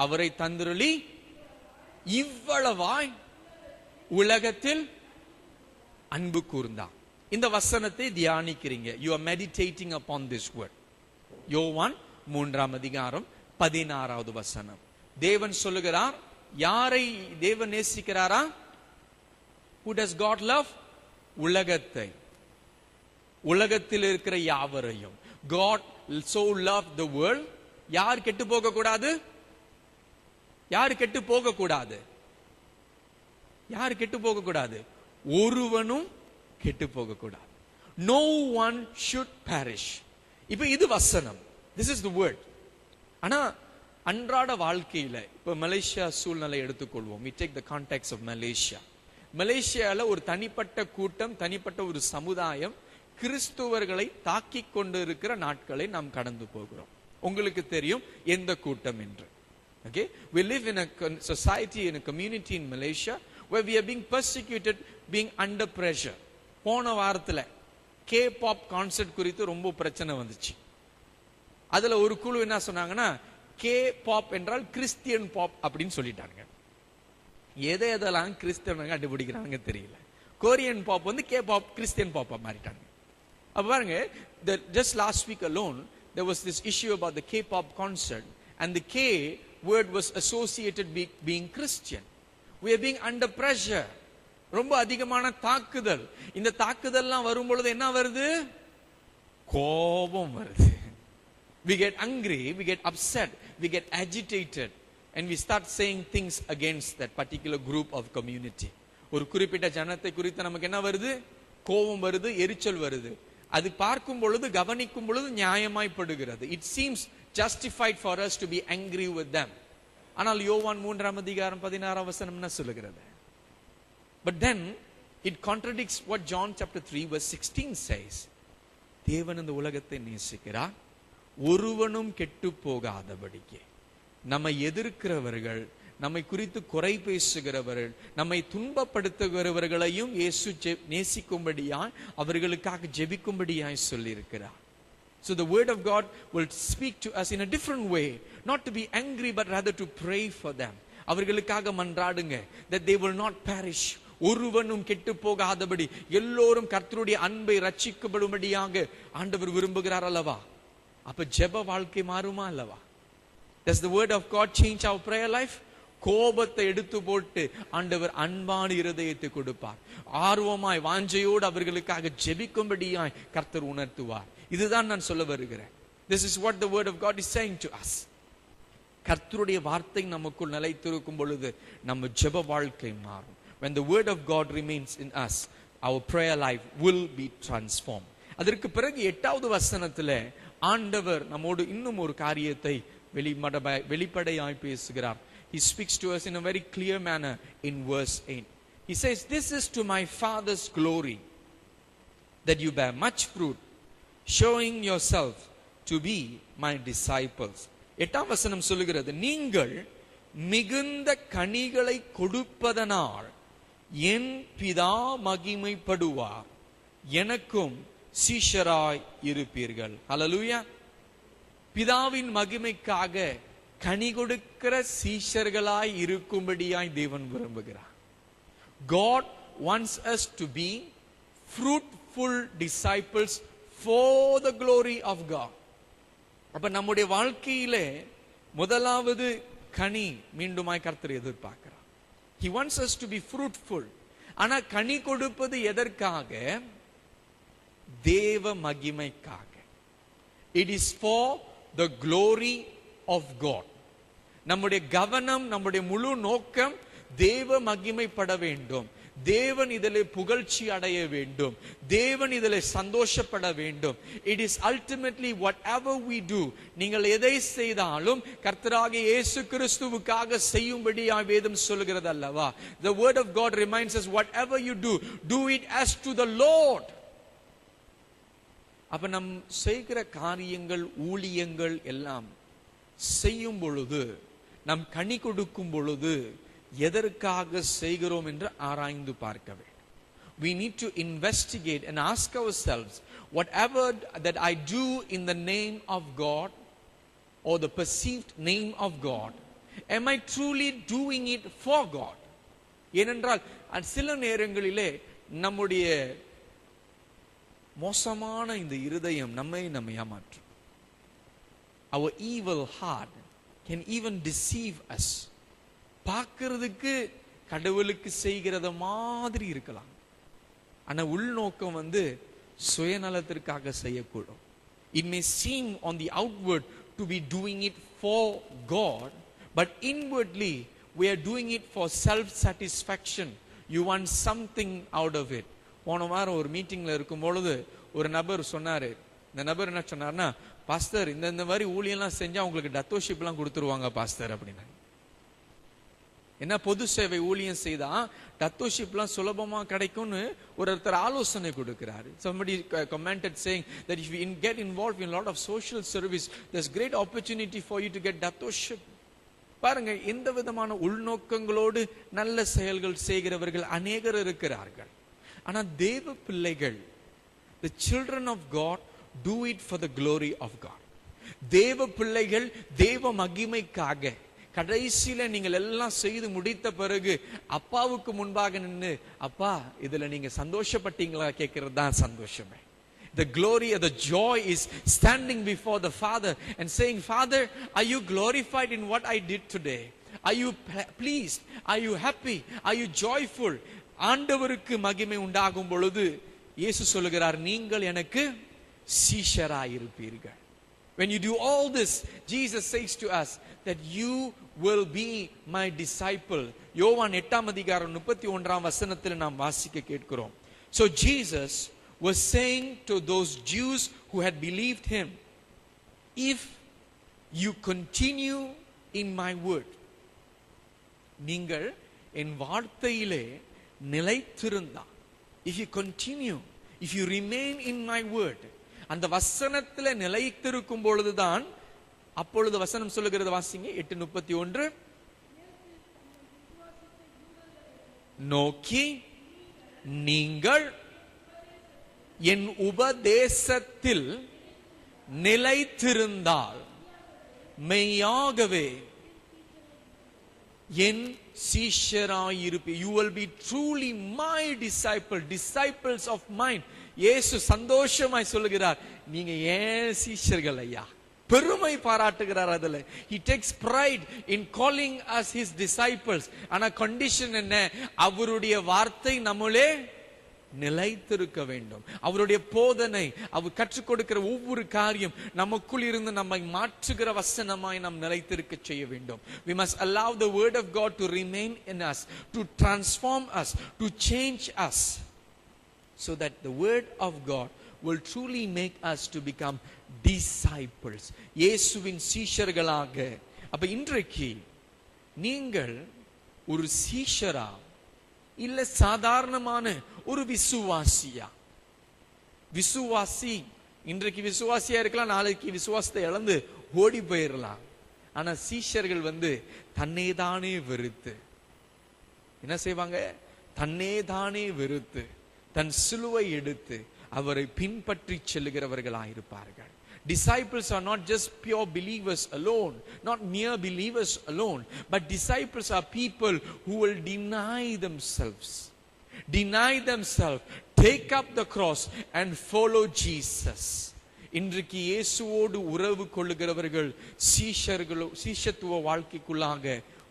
அவரை தந்தருளி இவ்வளவாய் உலகத்தில் அன்பு கூர்ந்தார். இந்த வசனத்தை தியானிக்கிறீங்க. You are meditating upon this word. யோவான் 3ஆம் அதிகாரம் 16வது வசனம். தேவன் சொல்லுகிறார், யாரை தேவன் நேசிக்கிறாரா? Who does God love? உலகத்தை, உலகத்தில் இருக்கிற யாவரையும். God so loved the world. யார் கெட்டு போக கூடாது? யார் கெட்டு போக கூடாது? யார் கெட்டு போக கூடாது? ஒருவனும் கெட்டு போக கூடாது. No one should perish. இப்ப இது வசனம். This is the word. ஆனா அன்றாட வாழ்க்கையில இப்ப மலேசியா சூழ்நிலை எடுத்துக்கொள்வோம். We take the context of Malaysia. மலேசியால ஒரு தனிப்பட்ட கூட்டம், தனிப்பட்ட ஒரு சமுதாயம் கிறிஸ்துவர்களை தாக்கிக் கொண்டு இருக்கிற நாட்களை நாம் கடந்து போகிறோம். உங்களுக்கு தெரியும் எந்த கூட்டம் என்று. Okay, we live in a society, in a community in Malaysia where we are being persecuted, being under pressure. போன வாரத்துல K-pop கான்சர்ட் குறித்து ரொம்ப பிரச்சனை வந்துச்சு. அதுல ஒரு குழு என்ன சொன்னாங்கன்னா, K-pop என்றால் கிறிஸ்டியன் பாப் அப்படின்னு சொல்லிட்டாங்க. எதெல்லாம் கிறிஸ்டியன் கண்டுபிடிக்கிறாங்க தெரியல. கொரியன் பாப் வந்து K-pop கிறிஸ்டியன் பாப்பா மாறிட்டாங்க. அப்ப பாருங்க, just last week alone there was this issue about the K-pop concert, and the K word was associated with being Christian. We are being under pressure. ரொம்ப அதிகமான தாக்குதல். இந்த தாக்குதல்லாம் வரும் பொழுது என்ன வருது? கோபம் வருது. We get angry, we get upset, we get agitated, and we start saying things against that particular group of community. ஒரு குறிப்பிட்ட ஜனத்தை குறித்து நமக்கு என்ன வருது? கோபம் வருது, எரிச்சல் வருது. அது பார்க்கும் பொழுது, கவனிக்கும் பொழுது நியாயமாய்ப்படுகிறது. It seems justified for us to be angry with them. ஆனால் யோவான் 3:16 என்ன சொல்லுகிறது? But then it contradicts what John chapter 3:16 says. தேவன் இந்த உலகத்தை நேசிக்கிறார், ஒருவனும் கெட்டு போகாதபடிக்கு. நம்மை எதிர்க்கிறவர்கள், நம்மை குறித்து குறை பேசுகிறவர்கள், நம்மை துன்பப்படுத்துகிறவர்களையும் இயேசு நேசிக்கும்படியாய், அவர்களுக்காக ஜெபிக்கும்படியாய் சொல்லி இருக்கிறார். So the word of God will speak to us in a different way, not to be angry but rather to pray for them. அவர்களுக்காக மன்றாடுங்க, that they will not perish. ஒருவனும் கெட்டு போகாதபடி, எல்லோரும் கர்த்தருடைய அன்பை ரட்சிக்கப்படும்படியாக ஆண்டவர் விரும்புகிறார் அல்லவா? அப்ப ஜெப வாழ்க்கை மாறுமா அல்லவா? Does the word of God change our prayer life? கோபத்தை எடுத்து போட்டு ஆண்டவர் அன்பான இருதயத்தை கொடுப்பார். ஆர்வமாய் வாஞ்சையோடு அவர்களுக்காக ஜெபிக்கும்படியாய் கர்த்தர் உணர்த்துவார். இதுதான் நான் சொல்ல வருகிறேன். This is what the word of God is saying to us. கர்த்தருடைய வார்த்தை நமக்குள் நிலைத்திருக்கும் பொழுது நம்ம ஜெப வாழ்க்கை மாறும். When the word of God remains in us, our prayer life will be transformed. அதற்கு பிறகு 8வது வசனத்திலே ஆண்டவர் நம்மோடு இன்னும் ஒரு காரியத்தை வெளிப்படையாய் பேசுகிறார். He speaks to us in a very clear manner in verse 8. He says, "This is to my Father's glory, that you bear much fruit, showing yourself to be my disciples." 8ஆம் வசனம் சொல்லுகிறது, நீங்கள் மிகுந்த கனிகளை கொடுப்பதனால் என் பிதா மகிமைப்படுவார், எனக்கும் சீஷராய் இருப்பீர்கள். ஹல்லேலூயா. பிதாவின் மகிமைக்காக கனி கொடுக்கிற சீஷர்களாய் இருக்கும்படியாய் தேவன் விரும்புகிறார். God wants us to be fruitful disciples for the glory of God. அப்ப நம்முடைய வாழ்க்கையிலே முதலாவது கனி மீண்டுமாய் கர்த்தர் எதிர்பார்க்கிறார். He wants us to be fruitful. ஆனா கனி கொடுப்பது எதற்காக? தேவ மகிமைக்காக. It is for the glory of God. நம்முடைய கவனம், நம்முடைய முழு நோக்கம் தேவ மகிமைப்பட வேண்டும். தேவன் இதிலே புகழ்ச்சி அடைய வேண்டும். தேவன் இதிலே சந்தோஷப்பட வேண்டும். It is ultimately whatever we do. நீங்கள் எதை செய்தாலும் கர்த்தராகிய இயேசு கிறிஸ்துவுக்காக செய்யும்படியாய் வேதம் சொல்கிறது அல்லவா? The word of God reminds us, whatever you do, do it as to the Lord. அப்ப நம் செய்கிற காரியங்கள், ஊழியங்கள் எல்லாம் செய்யும் பொழுது, நம் கனி கொடுக்கும் பொழுது எதற்காக செய்கிறோம் என்று ஆராய்ந்து பார்க்க வேண்டும். We need to investigate and ask ourselves, whatever that I do in the name of God or the perceived name of God, am I truly doing it for God? ஏனென்றால் சில நேரங்களிலே நம்முடைய மோசமான இந்த இருதயம் நம்மை ஏமாற்றும். Our evil heart can even deceive us. பார்க்கிறதுக்கு கடவுளுக்கு செய்கிறத மாதிரி இருக்கலாம், ஆனா உள்நோக்கம் சுயநலத்திற்காக செய்யக்கூடும். It may seem on the outward to be doing it for God, but inwardly we are doing it for self-satisfaction. You want something out of it. போன வாரம் ஒரு மீட்டிங்ல இருக்கும் பொழுது ஒரு நபர் சொன்னாரு. இந்த நபர் என்ன சொன்னார்னா, பாஸ்டர் இந்த மாதிரி ஊழியெல்லாம் செஞ்சா உங்களுக்கு டத்தோஷிப் எல்லாம் கொடுத்துருவாங்க பாஸ்டர் அப்படின்னா. என்ன பொது சேவை ஊழியம் செய்தா டத்தோஷிப்லாம் சுலபமா கிடைக்கும்னு ஒருத்தர் ஆலோசனை கொடுக்கிறாரு. Somebody commented saying that if you get involved in a lot of social service, there's great opportunity for you to get dattowship. பாருங்க, எந்த விதமான உள்நோக்கங்களோடு நல்ல செயல்கள் செய்கிறவர்கள் அநேகர் இருக்கிறார்கள். ஆனா தேவ பிள்ளைகள், the children of God do it for the glory of God. தேவ பிள்ளைகள் தேவ மகிமைக்காக, கடைசியில நீங்கள் எல்லாம் செய்து முடித்த பிறகு அப்பாவுக்கு முன்பாக நின்று, அப்பா இதுல நீங்க சந்தோஷப்பட்டீங்களா கேட்கிறது தான் சந்தோஷமே. The glory or the joy is standing before the Father and saying, Father, are you glorified in what I did today? Are you pleased? Are you happy? Are you joyful? ஆண்டவருக்கு மகிமை உண்டாகும் பொழுது இயேசு சொல்லுகிறார், நீங்கள் எனக்கு சீஷராயிருப்பீர்கள். When you do all this, Jesus says to us that you will be my disciple. யோவான் 8:31 நாம் வாசிக்க கேட்கிறோம். So Jesus was saying to those Jews who had believed him, if you continue in my word, நீங்கள் என் வார்த்தையிலே நிலைத்திருந்தா, if you continue, if you remain in my word, அந்த வசனத்திலே நிலைத்திருக்கும் பொழுதுதான், அப்பொழுது வசனம் சொல்லுகிறது, வாசிங்க 8:31, நோக்கி நீங்கள் என் உபதேசத்தில் நிலைத்திருந்தால் மெய்யாகவே என் சீஷராயிருப்பீர். You will be truly my disciple, disciples of mine. இயேசு சந்தோஷமாய் சொல்லுகிறார், நீங்க ஏன் சீஷர்கள் ஐயா. பெருமை பாராட்டுகிறார் அதுல. He takes pride in calling us his disciples. ஆனா கண்டிஷன் என்ன? அவருடைய வார்த்தை நம்மளே நிலைத்திருக்க வேண்டும். அவருடைய போதனை, அவர் கற்றுக் கொடுக்கிற ஒவ்வொரு காரியம் நமக்குள் இருந்து நம்மை மாற்றுகிற வசனமாய் நாம் நிலைத்திருக்க செய்ய வேண்டும். We must allow the word of God to remain in us, to transform us, to change us, so that the word of God will truly make us to become disciples. இயேசுவின் சீஷர்களாக. அப்ப இன்றைக்கு நீங்கள் ஒரு சீஷரா இல்ல சாதாரணமான ஒரு விசுவாசியா? விசுவாசி இன்றைக்கு விசுவாசியா இருக்கலாம், நாளைக்கு விசுவாசத்தை இழந்து ஓடி போயிடலாம். ஆனா சீஷர்கள் தன்னை தானே வெறுத்து என்ன செய்வாங்க? தன்னை தானே வெறுத்து தன் சிலுவை எடுத்து அவரை பின்பற்றி செல்லுகிறவர்களாயிருப்பார்கள். Disciples are not just pure believers alone, not mere believers alone, but disciples are people who will deny themselves, take up the cross and follow Jesus. இன்றைக்கு இயேசுவோடு உறவு கொள்ளுகிறவர்கள் சீஷத்துவ வாழ்க்கைக்குள்ளாக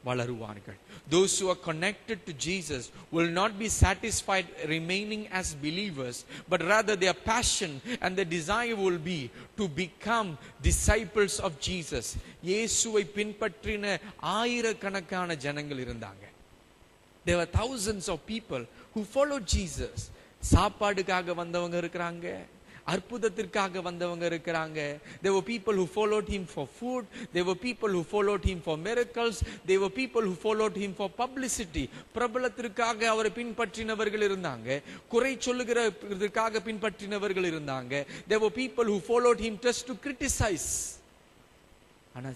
வளருவார்கள். Those who are connected to Jesus will not be satisfied remaining as believers, but rather their passion and their desire will be to become disciples of Jesus. இயேசுவை பின்பற்றின ஆயிரக்கணக்கான ஜனங்கள் இருந்தாங்க. There were thousands of people who followed Jesus. சாப்பாடுக்காக வந்தவங்க இருக்கிறாங்க, அற்புதத்திற்காக வந்தவங்க இருக்கிறாங்க. There were people who followed him for food. There were people who followed him for miracles. There were people who followed him for publicity. பிரபலத்திற்காக அவரை பின்பற்றினவர்கள் இருந்தாங்க, குறை சொல்லுகிறதற்காக பின்பற்றினவர்கள் இருந்தாங்க. There were people who followed him just to criticize. ஆனா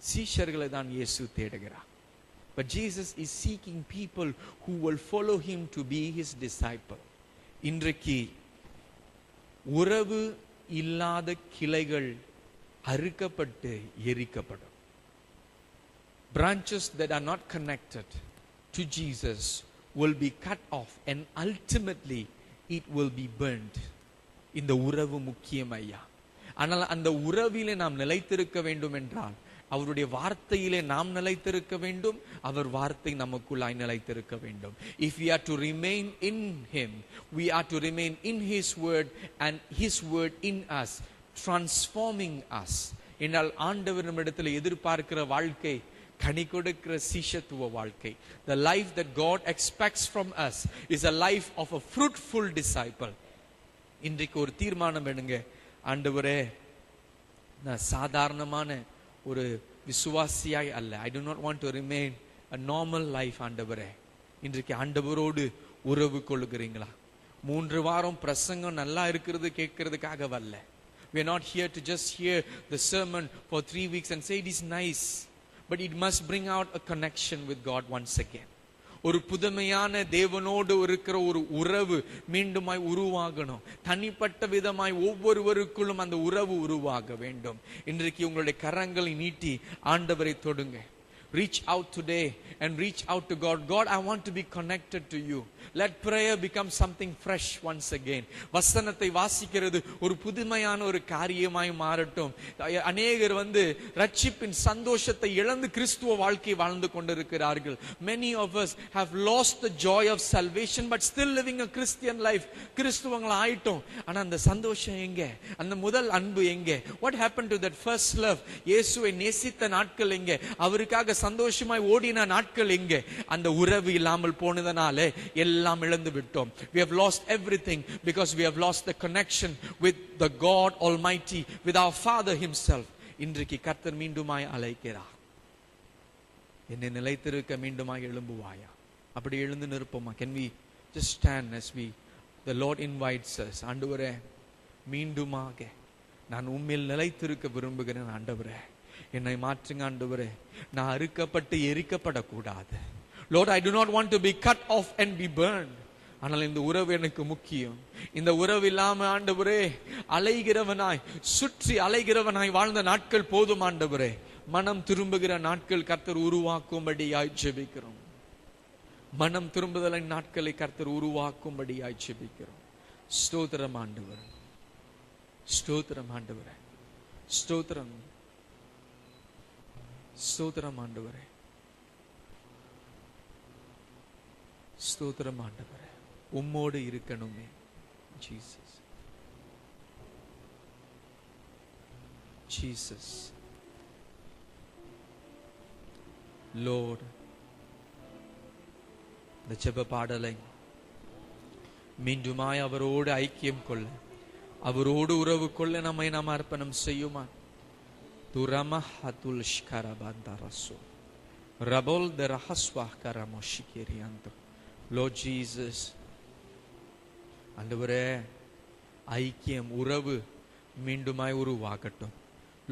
சீஷர்களை தான் இயேசு தேடுகிறார். But Jesus is seeking people who will follow him to be his disciple. இன்றைக்கு உறவு இல்லாத கிளைகள் அறுக்கப்பட்டு எரிக்கப்படும். Branches that are not connected to Jesus will be cut off and ultimately it will be burned. இந்த உறவு முக்கியம் ஐயா. ஆனால் அந்த உறவிலே நாம் நிலைத்திருக்க வேண்டும் என்றால் அவருடைய வார்த்தையிலே நாம் நிலைத்திருக்க வேண்டும், அவர் வார்த்தை நமக்குள்ளாய் நிலைத்திருக்க வேண்டும். If we are to remain in him, we are to remain in his word and his word in us, transforming us. என்றால் ஆண்டவர் நம்மிடத்தில் எதிர்பார்க்கிற வாழ்க்கை கனி கொடுக்கிற சீஷத்துவ வாழ்க்கை. The life that God expects from us is a life of a fruitful disciple. இன்றைக்கு ஒரு தீர்மானம் எடுங்க, ஆண்டவரே நான் சாதாரணமான ஒரு விசுவாசியாய் அல்ல, I do not want to remain a normal life. ஆண்டவரே இன்றைக்கு ஆண்டவரோடு உறவு கொள்ளுகிறீங்களா? 3 வாரம் பிரசங்கம் நல்லா இருக்கிறது கேட்கறதுக்காக வரல, We are not here to just hear the sermon for 3 weeks and say it is nice. But it must bring out a connection with God once again. ஒரு புதுமையான தேவனோடு இருக்கிற ஒரு உறவு மீண்டுமாய் உருவாகணும். தனிப்பட்ட விதமாய் ஒவ்வொருவருக்குள்ளும் அந்த உறவு உருவாக வேண்டும். இன்றைக்கு உங்களுடைய கரங்களை நீட்டி ஆண்டவரை தொடுங்க. Reach out today and reach out to God. God, I want to be connected to you. Let prayer become something fresh once again. வசனத்தை வாசிக்கிறது ஒரு புதுமையான ஒரு காரியமாய் மாறட்டும். அநேகர் ரட்சிப்பின் சந்தோஷத்தை இழந்து கிறிஸ்துவ வாழ்க்கை வாழ்ந்து கொண்டிருக்கிறார்கள். Many of us have lost the joy of salvation but still living a Christian life. கிறிஸ்துவங்கள ஆயிட்டோம். ஆனா அந்த சந்தோஷம் எங்கே? அந்த முதல் அன்பு எங்கே? What happened to that first love? இயேசுவை நேசித்த நாட்கள் எங்கே? அவருக்காக சந்தோஷமாய் ஓடின நாட்கள் எங்கே? அந்த உறவு இல்லாமல் போனதனாலே எல்லாம் இழந்து விட்டோம். We have lost everything because we have lost the connection with the God Almighty, with our Father himself. இன்றைக்கு கர்த்தர் மீண்டுமாய் அழைக்கிறார். என்னை நிலைத்திருக்க மீண்டுமாய் எழும்புவாயா? அப்படி எழுந்து நிற்போமா? Can we just stand as the Lord invites us? ஆண்டவரே, மீண்டுமாக நான் உம்மில் நிலைத்திருக்க விரும்புகிறேன். ஆண்டவரே, என்னை மாற்றுங்க. ஆண்டவரே, நான் அறுக்கப்பட்டு எரிக்கப்படக்கூடாது. Lord, I do not want to be cut off and be burned. ஆனால் இந்த உறவு எனக்கு முக்கியம். இந்த உறவு இல்லாம ஆண்டவரே அலைகிறவனாய் சுற்றி அலைகிறவனாய் வாழ்ந்த நாட்கள் போதும். ஆண்டவரே, மனம் திரும்புகிற நாட்கள் கர்த்தர் உருவாக்கும்படியாய் ஜெபிக்கிறோம். மனம் திரும்புதலின் நாட்களை கர்த்தர் உருவாக்கும்படியாய் ஜெபிக்கிறோம். ஸ்தோத்திரம் ஆண்டவரே, ஸ்தோத்திரம் ஆண்டவரே, ஸ்தோத்திரம், ஸ்தோத்திரம் ஆண்டவரே, ஸ்தோத்திரம் ஆண்டவரே. உம்மோடு இருக்கணுமே. Jesus, Jesus, Lord. இந்த ஜெப பாடலை மீண்டுமாய் அவரோடு ஐக்கியம் கொள்ள, அவரோடு உறவு கொள்ள நம்மை நாம் அர்ப்பணம் செய்யுமா? துரமஹதுல் ஷ்கரபந்தரசு ரபோல் தரஹஸ்வா கரமோஷிகேரியாந்தோ. Lord Jesus, ஆண்டவரே, ஐக்கியம் உறவு மீண்டுமாய் உருவாகட்டும்.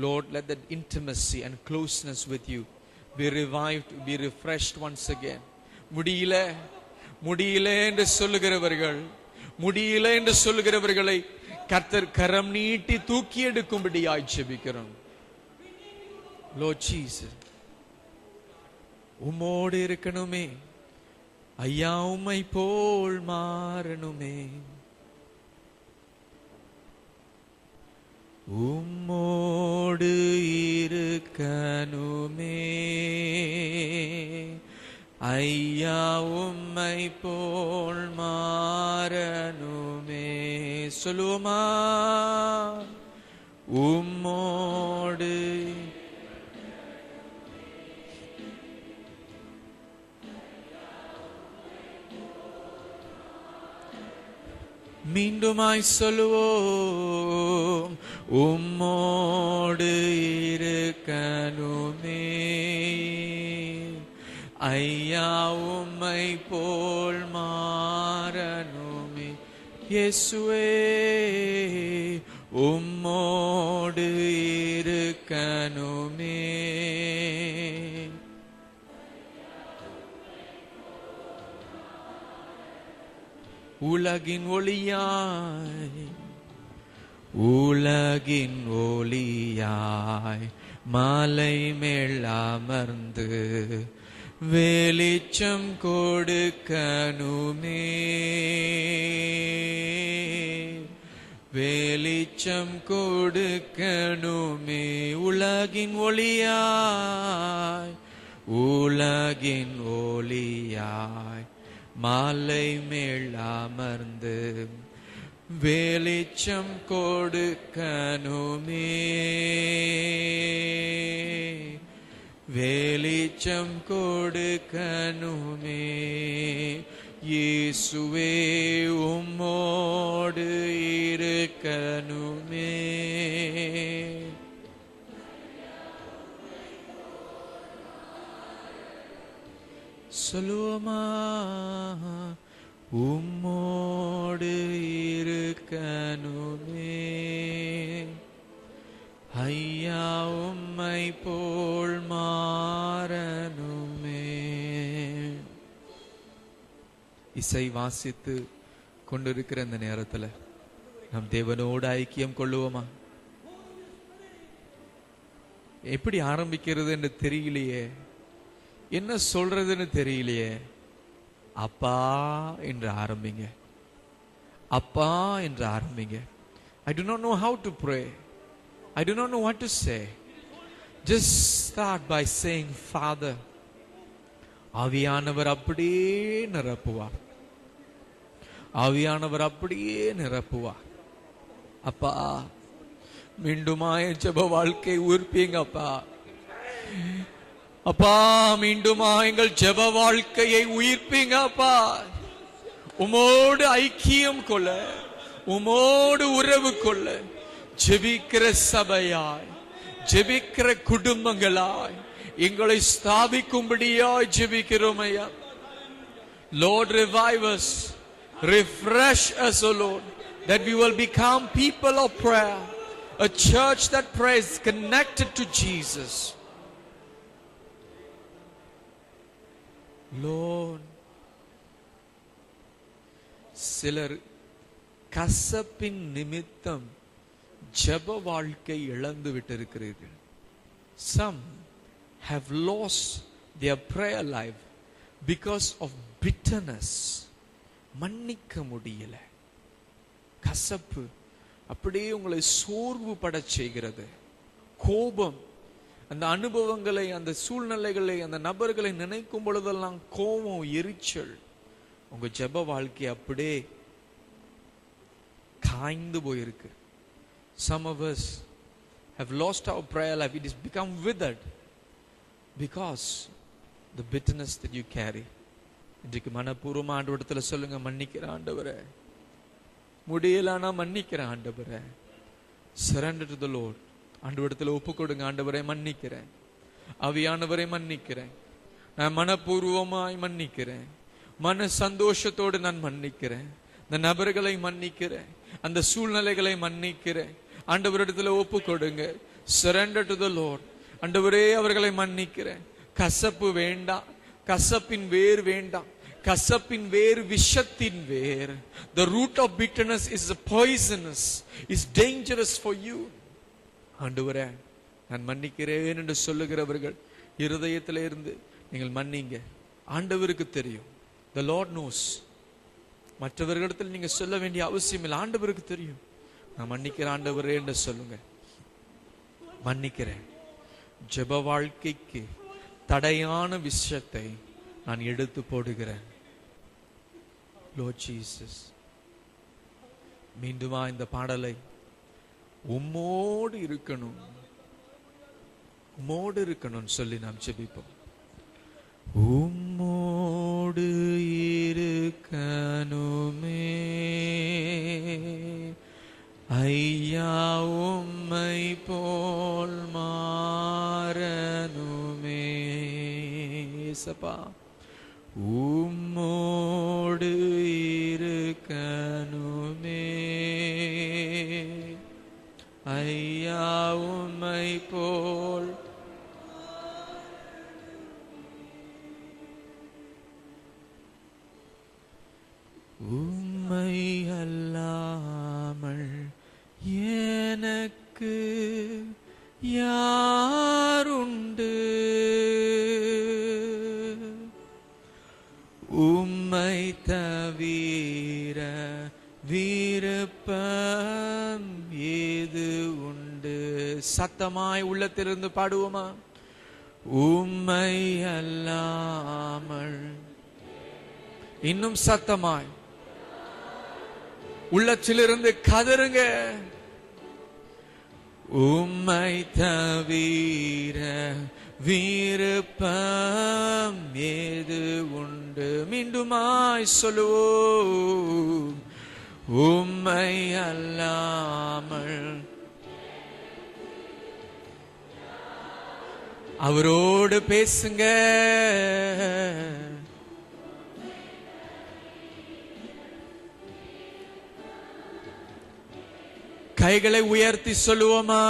Lord, let that intimacy and closeness with you be revived, be refreshed once again. முடியல முடியல என்று சொல்லுகிறவர்கள், முடியல என்று சொல்லுகிறவர்களை கர்த்தர் கரம் நீட்டி தூக்கி எடுக்கும்படியாய் ஜெபிக்கிறோம். Lord Jesus, உம்மோடு இருக்கணுமே ஐயா, உம்மை போல் மாறணுமே. உம்மோடு இருக்கணுமே ஐயா, உம்மை போல் மாறணுமே. சொல்லுவோமா? உம்மோடு மீண்டுமாய் சொல்லுவோம். உம்மோடு இருக்கணுமே ஐயா, உம்மை போல் மாறணுமே. இயேசுவே, உம்மோடு இருக்கணுமே. உலகின் ஒளியாய், உலகின் ஒளியாய் மாலை மேல் அமர்ந்து வெளிச்சம் கொடுக்கணுமே. வெளிச்சம் கொடுக்கணுமே. உலகின் ஒளியாய், உலகின் ஒளியாய் மாலை மேல் அமர்ந்து வெளிச்சம் கொடுக்கணுமே. வெளிச்சம் கொடுக்கணுமே. இயேசுவே, உம்மோடு இருக்கணுமே. சொல்லுவோமா? உம்மோடு இருக்கணுமே. ஐயா உம்மை போல் மாறனுமே. இசை வாசித்து கொண்டிருக்கிற இந்த நேரத்துல நாம் தேவனோடு ஐக்கியம் கொள்ளுவோமா? எப்படி ஆரம்பிக்கிறது என்று தெரியலையே, என்ன சொல்றதுன்னு தெரியலையே. அப்பா என்று ஆரம்பிங்க, அப்பா என்று ஆரம்பிங்க. I do not know how to pray. I do not know what to say. Just start by saying Father. ஆவியானவர் அப்படியே நிரப்புவார், ஆவியானவர் அப்படியே நிரப்புவார். அப்பா, மீண்டுமாய் ஜெப வாழ்க்கை உயிர்ப்பீங்க அப்பா. அப்பா, மீண்டுமா எங்கள் ஜெப வாழ்க்கையை உயிர்ப்பீங்க அப்பா. உமோடு ஐக்கியம் கொள்ள, உமோடு உறவு கொள்ள ஜெபிக்கிற சபையாய், ஜெபிக்கிற குடும்பங்களாய் எங்களை ஸ்தாபிக்கும்படியாய் ஜெபிக்கிறோம் ஐயா. Lord, revive us, refresh us, O Lord, that we will become people of prayer, a church that prays connected to Jesus. Lord, சிலர் கசப்பின் நிமித்தம் ஜெப வாழ்க்கை இழந்து விட்டிருக்கிறீர்கள். Some have lost their prayer life because of bitterness. மன்னிக்க முடியல. கசப்பு அப்படியே உங்களை சோர்வு பட செய்கிறது. கோபம், அந்த அனுபவங்களை, அந்த சூழ்நிலைகளை, அந்த நபர்களை நினைக்கும் பொழுதெல்லாம் கோபம், எரிச்சல், உங்க ஜெப வாழ்க்கை அப்படியே காய்ந்து போயிருக்கு. Some of us have lost our prayer life. It has become withered because the bitterness that you carry. இன்றைக்கு மனப்பூர்வமா ஆண்டவரிடத்துல சொல்லுங்க, மன்னிக்கிற ஆண்டவரே, முடியலனா மன்னிக்கிற ஆண்டவரே. Surrender to the Lord. ஆண்டவரிடத்துல ஒப்பு கொடுங்க. ஆண்டவரே மன்னிக்கிறேன், ஆவியானவரே மன்னிக்கிறேன், நான் மனப்பூர்வமாய் மன்னிக்கிறேன், மன சந்தோஷத்தோடு நான் மன்னிக்கிறேன், இந்த நபர்களை மன்னிக்கிறேன், அந்த சூழ்நிலைகளை மன்னிக்கிறேன். ஆண்டவரிடத்துல ஒப்பு கொடுங்க. Surrender to the Lord. ஆண்டவரே அவர்களை மன்னிக்கிறேன். கசப்பு வேண்டாம், கசப்பின் வேர் வேண்டாம். கசப்பின் வேர் விஷத்தின் வேர். The root of bitterness is poisonous, is dangerous for you. ஆண்டவரே நான் மன்னிக்கிறேன் என்று சொல்லுகிறவர்கள் இருதயத்திலே இருந்து நீங்கள் மன்னிங்க. ஆண்டவருக்கு தெரியும். The Lord knows. மற்றவர்களிடத்தில் நீங்க சொல்ல வேண்டிய அவசியம் இல்லை. ஆண்டவருக்கு தெரியும். நான் மன்னிக்கிற ஆண்டவரே என்று சொல்லுங்க. மன்னிக்கிறேன். ஜெப வாழ்க்கைக்கு தடையான விஷயத்தை நான் எடுத்து போடுகிறேன். Lord Jesus, மீண்டுமா இந்த பாடலை உம்மோடு இருக்கணும், உம்மோடு இருக்கணும் சொல்லி நாம் ஜெபிப்போம். உம்மோடு இருக்கணுமே ஐயா, உம்மை போல் மாறனுமே. சபா, உம்மோடு இருக்கணுமே ஐயா, உம்மை போல் உம்மை அல்லாமல் எனக்கு யாருண்டு, உம்மை தவிர விருப்பம் ஏது உண்டு. சத்தமாய் உள்ளத்திலிருந்து பாடுவோமா? உம்மை அல்லாமல். இன்னும் சத்தமாய் உள்ளத்திலிருந்து கதறுங்க. உம்மை தவிர விருப்பம் ஏது உண்டு. மீண்டுமாய் சொல்லுவோம். உம்மை அல்லாமல். அவரோடு பேசுங்க. கைகளை உயர்த்தி சொல்லுவோமா?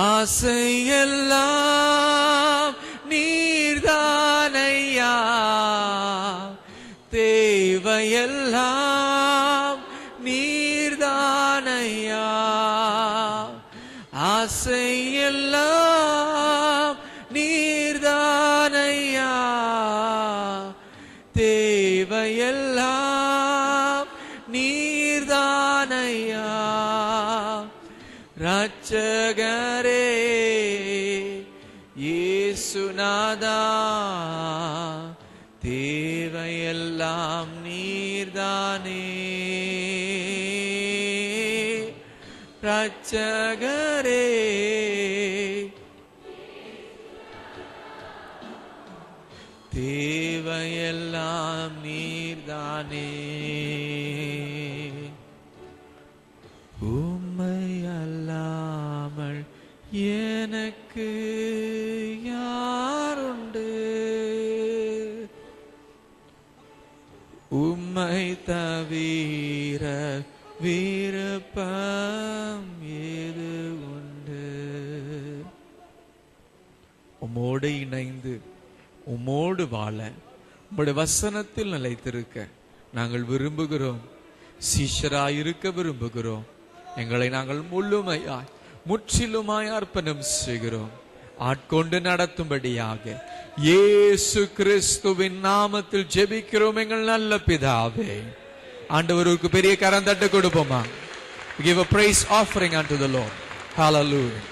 ஆசையெல்லாம் நீர்தானையா, தேவையெல்லாம் நீர்தானையா. ஆசையெல்லாம் நீர்தானையா, தேவையெல்லாம் நீர்தானையா. ரட்சகரே இயேசுநாதா, தேவையெல்லாம் நீர்தானே. ரட்சகரே தேவையெல்லாம் நீர்தானே. உம்மை அல்லாமல் எனக்கு யாருண்டு? உம்மை தவிர விருப்பம் ஏது உண்டு? உம்மோடு இணைந்து உம்மோடு வாழ, உம்முடைய வசனத்தில் நிலைத்திருக்க நாங்கள் விரும்புகிறோம். சீஷராயிருக்க விரும்புகிறோம். எங்களை நாங்கள் முழுமையாய் முற்றிலுமாய் அர்ப்பணம் செய்கிறோம். ஆட்கொண்டு நடத்தும்படியாக இயேசு கிறிஸ்துவின் நாமத்தில் ஜெபிக்கிறோம் எங்கள் நல்ல பிதாவே. ஆண்டவருக்கு பெரிய கரம் தட்டு கொடுப்போமா? Give a praise offering unto the Lord. Hallelujah.